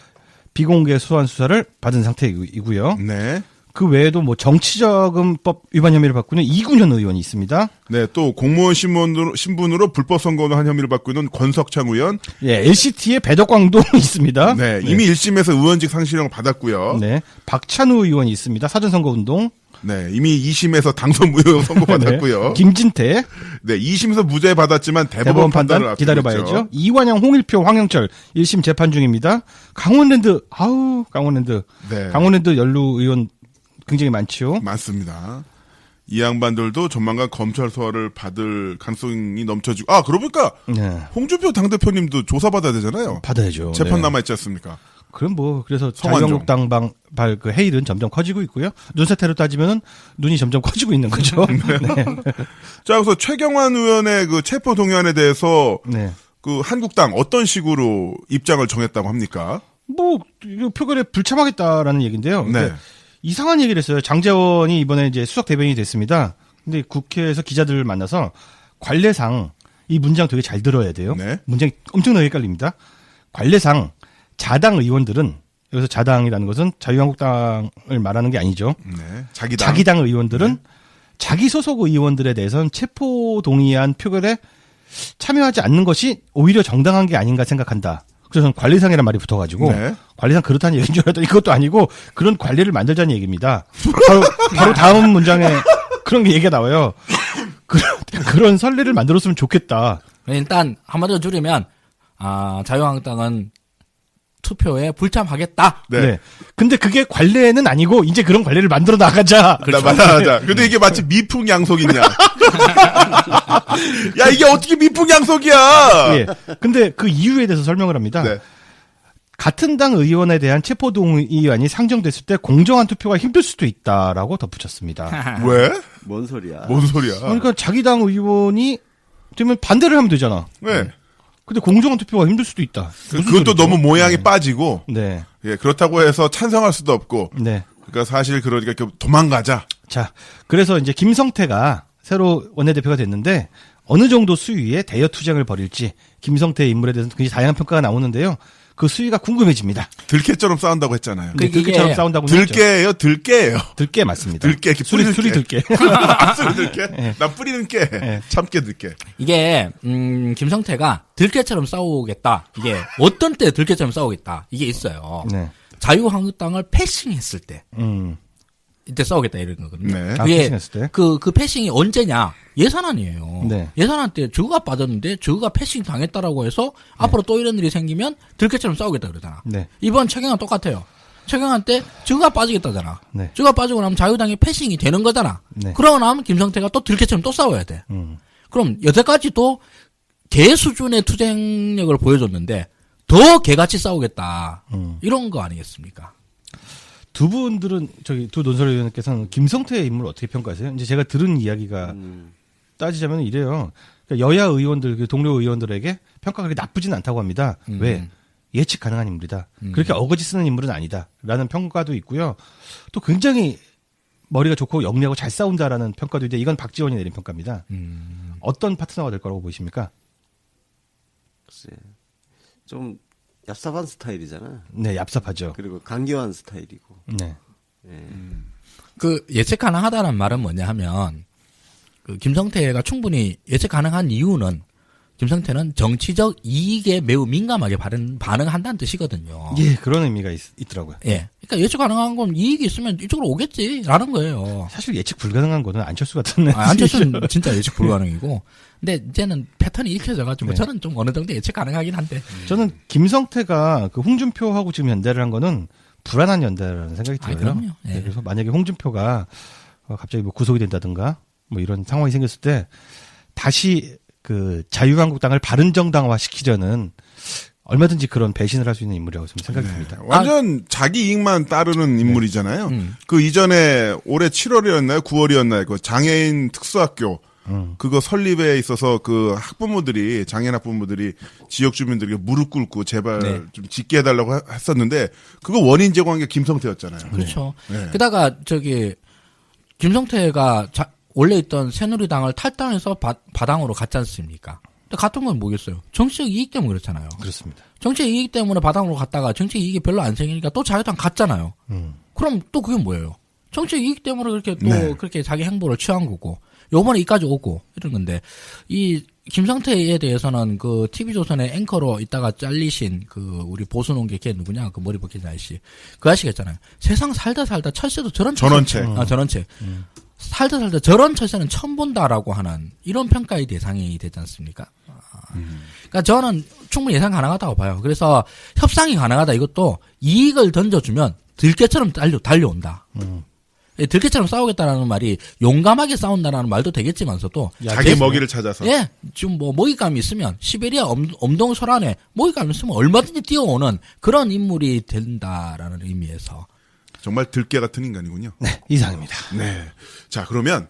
비공개 소환 수사를 받은 상태이고요. 네. 그 외에도 뭐 정치자금법 위반 혐의를 받고 있는 이군현 의원이 있습니다. 네, 또 공무원 신분으로 불법 선거를 한 혐의를 받고 있는 권석창 의원. 예, LCT의 배덕광도 있습니다. 네, 이미 1심에서 의원직 상실형을 받았고요. 네, 박찬우 의원이 있습니다. 사전선거운동. 네, 이미 2심에서 당선 무효 선고 받았고요. 네, 김진태. 네, 2심에서 무죄 받았지만 대법원 판단을 기다려봐야죠. 앞두고 있죠. 이완영, 홍일표, 황영철 1심 재판 중입니다. 강원랜드, 강원랜드. 네. 강원랜드 연루 의원 굉장히 많지요. 많습니다. 이 양반들도 조만간 검찰 소환을 받을 가능성이 넘쳐지고, 그러고 보니까 네. 홍준표 당대표님도 조사받아야 되잖아요. 받아야죠. 재판 네. 남아있지 않습니까? 그럼 뭐 그래서 성완종. 자유한국당 그 해일은 점점 커지고 있고요. 눈사태로 따지면은 눈이 점점 커지고 있는 거죠. 네. 자, 그래서 최경환 의원의 그 체포 동의안에 대해서 네. 그 한국당 어떤 식으로 입장을 정했다고 합니까? 뭐 이거 표결에 불참하겠다라는 얘기인데요. 네. 이상한 얘기를 했어요. 장제원이 이번에 이제 수석 대변인이 됐습니다. 근데 국회에서 기자들을 만나서 관례상 이 문장 되게 잘 들어야 돼요. 네. 문장이 엄청나게 헷갈립니다. 관례상 자당 의원들은 여기서 자당이라는 것은 자유한국당을 말하는 게 아니죠. 네. 자기당. 자기당 의원들은 자기 소속 의원들에 대해서는 체포 동의안 표결에 참여하지 않는 것이 오히려 정당한 게 아닌가 생각한다. 그래서 저는 관례상이라는 말이 붙어가지고 네. 관례상 그렇다는 얘기인 줄 알았더니 이것도 아니고 그런 관례를 만들자는 얘기입니다. 바로 다음 문장에 그런 게 얘기가 나와요. 그런 선례를 만들었으면 좋겠다. 일단 한마디로 줄이면 자유한국당은 투표에 불참하겠다. 네. 네. 근데 그게 관례는 아니고 이제 그런 관례를 만들어 나가자. 맞아. 근데 이게 마치 미풍양속이냐. 야, 이게 어떻게 미풍양속이야. 예. 근데 그 이유에 대해서 설명을 합니다. 네. 같은 당 의원에 대한 체포동의안이 상정됐을 때 공정한 투표가 힘들 수도 있다라고 덧붙였습니다. 왜? 뭔 소리야? 뭔 소리야? 그러니까 자기 당 의원이 되면 반대를 하면 되잖아. 네. 근데 공정한 투표가 힘들 수도 있다. 무슨 그것도 소리죠? 너무 모양이 빠지고, 네. 예, 그렇다고 해서 찬성할 수도 없고, 네. 그러니까 사실 그러니까 도망가자. 자, 그래서 이제 김성태가 새로 원내대표가 됐는데 어느 정도 수위의 대여 투쟁을 벌일지 김성태의 인물에 대해서는 굉장히 다양한 평가가 나오는데요. 그 수위가 궁금해집니다. 들깨처럼 싸운다고 했잖아요. 네, 들깨처럼 싸운다고 들깨예요, 들깨예요. 들깨 맞습니다. 들깨, 수리 들깨. 수리 들깨? 네. 나 뿌리는 깨. 네. 참깨 들깨. 이게 김성태가 들깨처럼 싸우겠다. 이게 어떤 때 들깨처럼 싸우겠다. 이게 있어요. 네. 자유한국당을 패싱했을 때. 이때 싸우겠다 이런 거거든요. 네. 아, 그게 패싱했을 때? 그 패싱이 언제냐? 예산안이에요. 네. 예산안 때 저거가 빠졌는데 저거가 패싱 당했다라고 해서 앞으로 또 이런 일이 생기면 들깨처럼 싸우겠다 그러잖아. 네. 이번 최경환 똑같아요. 최경환 때 저거가 빠지겠다잖아. 네. 저거가 빠지고 나면 자유당이 패싱이 되는 거잖아. 네. 그러고 나면 김성태가 또 들깨처럼 또 싸워야 돼. 그럼 여태까지 또 개 수준의 투쟁력을 보여줬는데 더 개같이 싸우겠다. 이런 거 아니겠습니까? 두 분들은 두 논설위 원님께서는 김성태의 인물을 어떻게 평가하세요? 이제 제가 들은 이야기가 따지자면 이래요. 그러니까 여야 의원들, 동료 의원들에게 평가가 그렇게 나쁘진 않다고 합니다. 왜? 예측 가능한 인물이다. 그렇게 어거지 쓰는 인물은 아니다라는 평가도 있고요. 또 굉장히 머리가 좋고 영리하고 잘 싸운다라는 평가도 있는데 이건 박지원이 내린 평가입니다. 어떤 파트너가 될 거라고 보이십니까? 글쎄, 좀 얍삽한 스타일이잖아. 네, 얍삽하죠. 그리고 강경한 스타일이고. 네. 그 예측 가능하다는 말은 뭐냐 하면 그 김성태가 충분히 예측 가능한 이유는 김성태는 정치적 이익에 매우 민감하게 반응한다는 뜻이거든요. 예, 그런 의미가 있더라고요. 예. 그러니까 예측 가능한 건 이익이 있으면 이쪽으로 오겠지라는 거예요. 사실 예측 불가능한 거는 안철수 같은 안철수는 진짜 예측 불가능이고. 근데 이제는 패턴이 익혀져가지고 네. 저는 좀 어느 정도 예측 가능하긴 한데. 저는 김성태가 그 홍준표하고 지금 연대를 한 거는 불안한 연대라는 생각이 들어요. 그럼요. 예. 네, 그래서 만약에 홍준표가 갑자기 뭐 구속이 된다든가 뭐 이런 상황이 생겼을 때 다시 그 자유한국당을 바른정당화 시키려는 얼마든지 그런 배신을 할 수 있는 인물이라고 저는 생각이 듭니다. 완전 자기 이익만 따르는 인물이잖아요. 그 이전에 올해 7월이었나요? 9월이었나요? 그 장애인 특수학교 그거 설립에 있어서 그 학부모들이 장애인 학부모들이 지역 주민들에게 무릎 꿇고 제발 좀 짓게 해달라고 했었는데 그거 원인 제공한 게 김성태였잖아요. 그렇죠. 네. 게다가 김성태가 원래 있던 새누리당을 탈당해서 바당으로 갔지 않습니까? 근데 갔던 건 뭐겠어요? 정치적 이익 때문에 그렇잖아요. 그렇습니다. 정치적 이익 때문에 바당으로 갔다가 정치적 이익이 별로 안 생기니까 또 자유당 갔잖아요. 그럼 또 그게 뭐예요? 정치적 이익 때문에 그렇게 또 그렇게 자기 행보를 취한 거고 요번에 이까지 오고 이런 건데 이 김성태에 대해서는 그 TV조선의 앵커로 있다가 잘리신 그 우리 보수농계 걔 누구냐 그 머리 벗긴 아저씨 그 아저씨가 있잖아요. 세상 살다 철새도 저런 전원책. 전원책. 살다 저런 철새는 처음 본다라고 하는 이런 평가의 대상이 되지 않습니까? 그러니까 저는 충분히 예상 가능하다고 봐요. 그래서 협상이 가능하다. 이것도 이익을 던져주면 들깨처럼 달려온다. 들깨처럼 싸우겠다라는 말이 용감하게 싸운다라는 말도 되겠지만서도 자기 먹이를 찾아서. 예, 지금 뭐 먹잇감이 있으면 시베리아 엄동설안에 먹잇감이 있으면 얼마든지 뛰어오는 그런 인물이 된다라는 의미에서 정말 들깨 같은 인간이군요. 네, 이상입니다. 네. 자, 그러면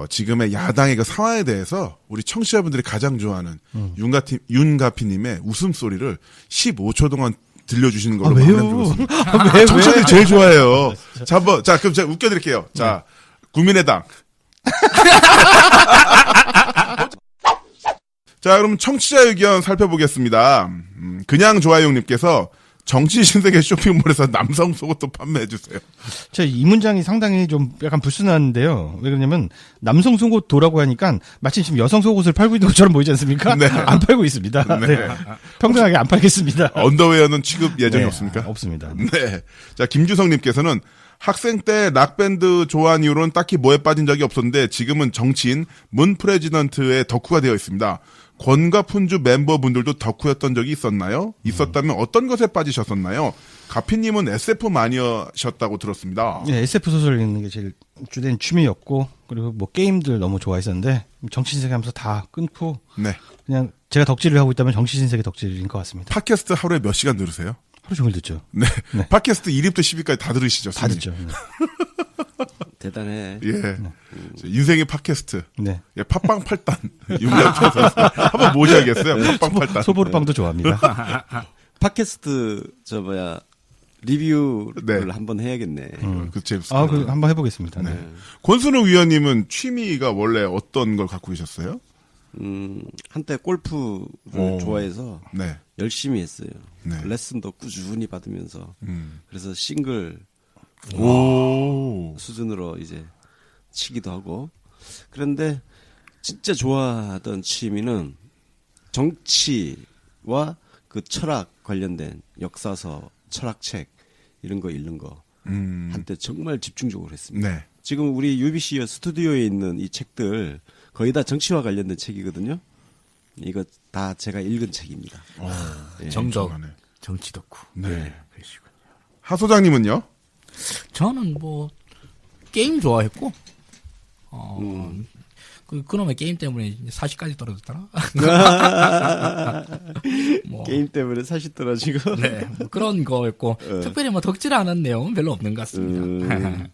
지금의 야당의 그 상황에 대해서 우리 청취자분들이 가장 좋아하는 윤가피님의 웃음소리를 15초 동안 들려주시는 걸로 마련해보겠습니다. 왜? 청취자들이 제일 좋아해요. 자, 그럼 제가 웃겨드릴게요. 자, 국민의당. 자, 그럼 청취자 의견 살펴보겠습니다. 그냥 좋아요님께서 정치 신세계 쇼핑몰에서 남성 속옷도 판매해주세요. 이 문장이 상당히 좀 약간 불순한데요. 왜 그러냐면 남성 속옷 도라고 하니까 마치 지금 여성 속옷을 팔고 있는 것처럼 보이지 않습니까? 네. 안 팔고 있습니다. 네. 네. 평등하게 안 팔겠습니다. 언더웨어는 취급 예정이 네, 없습니까? 없습니다. 네. 자, 김주성님께서는 학생 때 락밴드 좋아한 이후로는 딱히 뭐에 빠진 적이 없었는데 지금은 정치인 문 프레지던트의 덕후가 되어 있습니다. 권과 푼주 멤버분들도 덕후였던 적이 있었나요? 있었다면 어떤 것에 빠지셨었나요? 가피님은 SF 마니아셨다고 들었습니다. 네, SF 소설 읽는 게 제일 주된 취미였고 그리고 뭐 게임들 너무 좋아했었는데 정치신세계 하면서 다 끊고 네. 그냥 제가 덕질을 하고 있다면 정치신세계 덕질인 것 같습니다. 팟캐스트 하루에 몇 시간 들으세요? 하루 종일 듣죠. 네. 팟캐스트 1위부터 10위까지 다 들으시죠? 다 듣죠. 대단해. 예. 인생의 팟캐스트. 네. 예, 팟빵 8단. 윤가피 선수. 한번 모셔야겠어요. 팟빵 8단. 소보루빵도 좋아합니다. 팟캐스트 리뷰를 네. 한번 해야겠네. 그 재밌습니다. 한번 해보겠습니다. 네. 권순우 위원님은 취미가 원래 어떤 걸 갖고 계셨어요? 한때 골프를 좋아해서 네. 열심히 했어요. 네. 레슨도 꾸준히 받으면서 그래서 싱글 수준으로 이제 치기도 하고 그런데 진짜 좋아하던 취미는 정치와 그 철학 관련된 역사서, 철학책 이런 거 읽는 거 한때 정말 집중적으로 했습니다. 네. 지금 우리 UBC 스튜디오에 있는 이 책들 거의 다 정치와 관련된 책이거든요. 이거 다 제가 읽은 책입니다. 네. 정치 덕후. 네. 그러시군요. 하 소장님은요? 저는 뭐 게임 좋아했고 그놈의 게임 때문에 40까지 떨어졌더라. 게임 때문에 40 떨어지고. 네, 뭐 그런 거였고 특별히 뭐 덕질 않은 내용은 별로 없는 것 같습니다.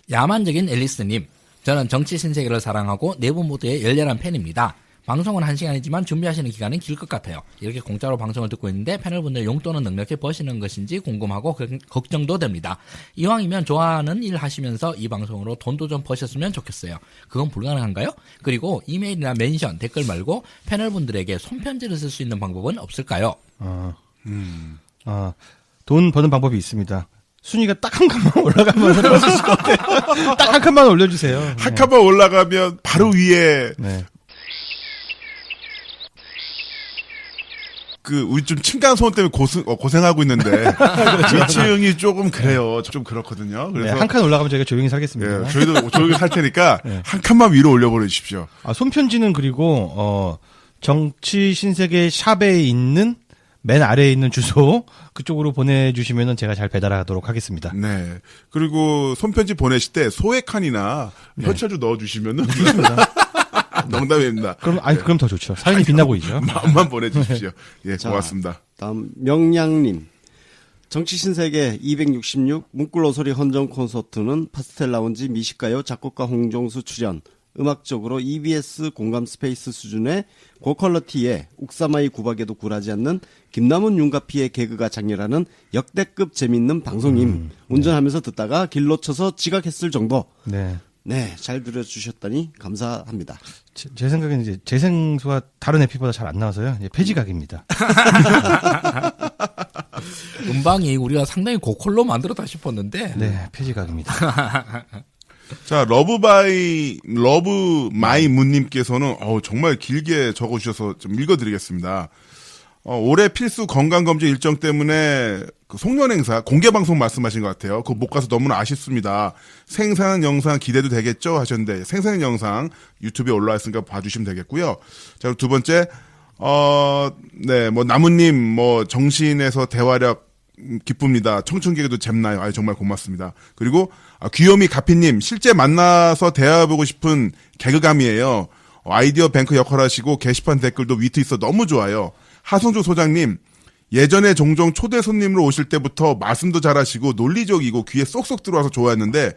야만적인 앨리스님, 저는 정치 신세계를 사랑하고 내부 모두의 열렬한 팬입니다. 방송은 1시간이지만 준비하시는 기간은 길 것 같아요. 이렇게 공짜로 방송을 듣고 있는데 패널분들 용돈은 넉넉히 버시는 것인지 궁금하고 걱정도 됩니다. 이왕이면 좋아하는 일 하시면서 이 방송으로 돈도 좀 버셨으면 좋겠어요. 그건 불가능한가요? 그리고 이메일이나 멘션, 댓글 말고 패널분들에게 손편지를 쓸 수 있는 방법은 없을까요? 돈 버는 방법이 있습니다. 순위가 딱 한 칸만 올라가면 쓸 수 같아요. 딱 한 칸만 올려주세요. 한 칸만 올라가면 바로 위에 네. 우리 좀 층간소음 때문에 고생하고 있는데 위층이 조금 그래요. 좀 그렇거든요. 그래서 한 칸 올라가면 저희가 조용히 살겠습니다. 예, 저희도 조용히 살 테니까 한 칸만 위로 올려버려 주십시오. 손편지는 그리고 정치 신세계 샵에 있는 맨 아래에 있는 주소 그쪽으로 보내주시면은 제가 잘 배달하도록 하겠습니다. 네. 그리고 손편지 보내실 때 소액칸이나 현찰도 넣어주시면은 농담입니다. 그럼 더 좋죠. 사연이 빛나 보이죠. 마음만 보내주십시오. 예, 자, 고맙습니다. 다음 명량님. 정치신세계 266 문구로소리 헌정 콘서트는 파스텔 라운지 미식가요 작곡가 홍정수 출연. 음악적으로 EBS 공감 스페이스 수준의 고퀄러티에 옥사마이 구박에도 굴하지 않는 김남훈 윤가피의 개그가 장렬하는 역대급 재밌는 방송임. 운전하면서 듣다가 길 놓쳐서 지각했을 정도. 네, 잘 들어주셨다니 감사합니다. 제 생각에는 이제 재생수가 다른 에피보다 잘 안 나와서요. 이제 폐지각입니다. 음방이 우리가 상당히 고퀄로 만들었다 싶었는데. 네, 폐지각입니다. 자, 러브 마이 문님께서는 정말 길게 적어주셔서 좀 읽어드리겠습니다. 올해 필수 건강검진 일정 때문에 그 송년행사 공개방송 말씀하신 것 같아요. 그거 못 가서 너무나 아쉽습니다. 생산 영상 기대도 되겠죠? 하셨는데 생산 영상 유튜브에 올라와 있으니까 봐주시면 되겠고요. 자, 두 번째 네, 나무님 정신에서 대화력 기쁩니다. 청춘기계도 잼나요. 정말 고맙습니다. 그리고 귀요미 가피님 실제 만나서 대화해보고 싶은 개그감이에요. 아이디어 뱅크 역할 하시고 게시판 댓글도 위트 있어 너무 좋아요. 하성주 소장님 예전에 종종 초대 손님으로 오실 때부터 말씀도 잘하시고 논리적이고 귀에 쏙쏙 들어와서 좋아했는데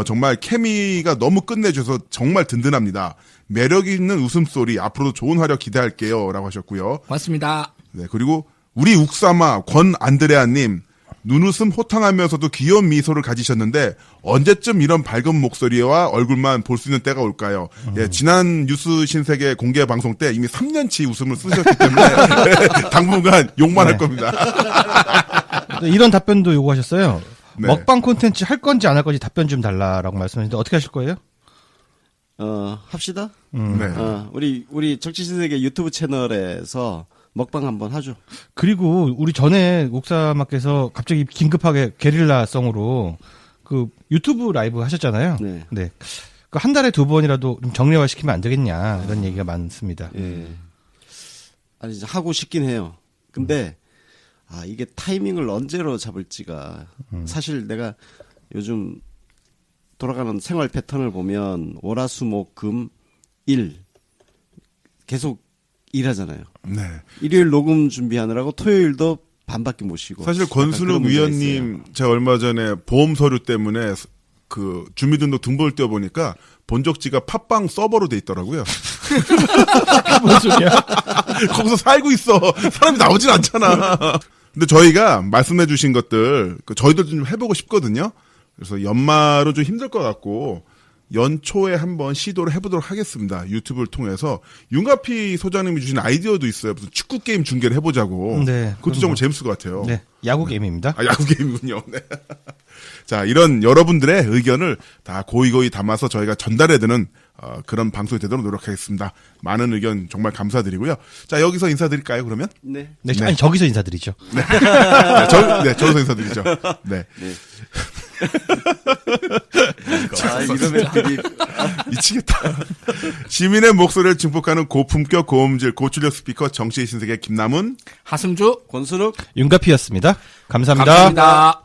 정말 케미가 너무 끝내줘서 정말 든든합니다. 매력 있는 웃음소리 앞으로도 좋은 활약 기대할게요 라고 하셨고요. 고맙습니다. 네, 그리고 우리 욱사마 권안드레아님 눈웃음 호탕하면서도 귀여운 미소를 가지셨는데 언제쯤 이런 밝은 목소리와 얼굴만 볼 수 있는 때가 올까요? 예, 지난 뉴스 신세계 공개 방송 때 이미 3년치 웃음을 쓰셨기 때문에 당분간 욕만 할 겁니다. 이런 답변도 요구하셨어요. 네. 먹방 콘텐츠 할 건지 안 할 건지 답변 좀 달라라고 말씀하셨는데 어떻게 하실 거예요? 합시다. 네. 우리 정치신세계 유튜브 채널에서 먹방 한번 하죠. 그리고 우리 전에 옥사마께서 갑자기 긴급하게 게릴라성으로 그 유튜브 라이브 하셨잖아요. 네. 그 한 달에 2번이라도 좀 정례화 시키면 안 되겠냐 이런 얘기가 많습니다. 예. 아니 이제 하고 싶긴 해요. 근데 이게 타이밍을 언제로 잡을지가 사실 내가 요즘 돌아가는 생활 패턴을 보면 월화수목금 일 계속 일하잖아요. 네. 일요일 녹음 준비하느라고 토요일도 반밖에 못 쉬고. 사실 권순욱 위원님 제가 얼마 전에 보험 서류 때문에 그 주민등록 등본을 떼어보니까 본적지가 팟빵 서버로 돼 있더라고요. 뭔 소리야? 거기서 살고 있어. 사람이 나오진 않잖아. 근데 저희가 말씀해 주신 것들 저희도 좀 해보고 싶거든요. 그래서 연말은 좀 힘들 것 같고 연초에 한번 시도를 해보도록 하겠습니다. 유튜브를 통해서. 윤가피 소장님이 주신 아이디어도 있어요. 무슨 축구 게임 중계를 해보자고. 네. 그것도 정말 재밌을 것 같아요. 네. 야구 게임입니다. 야구 게임이군요. 네. 자, 이런 여러분들의 의견을 다 고이고이 담아서 저희가 전달해드리는 그런 방송이 되도록 노력하겠습니다. 많은 의견 정말 감사드리고요. 자, 여기서 인사드릴까요, 그러면? 네. 아니, 저기서 인사드리죠. 네. 저기서 인사드리죠. 네. 이러면 되게 미치겠다. 시민의 목소리를 증폭하는 고품격 고음질 고출력 스피커 정치의 신세계 김남훈, 하승주, 권순욱, 윤가피였습니다. 감사합니다. 감사합니다.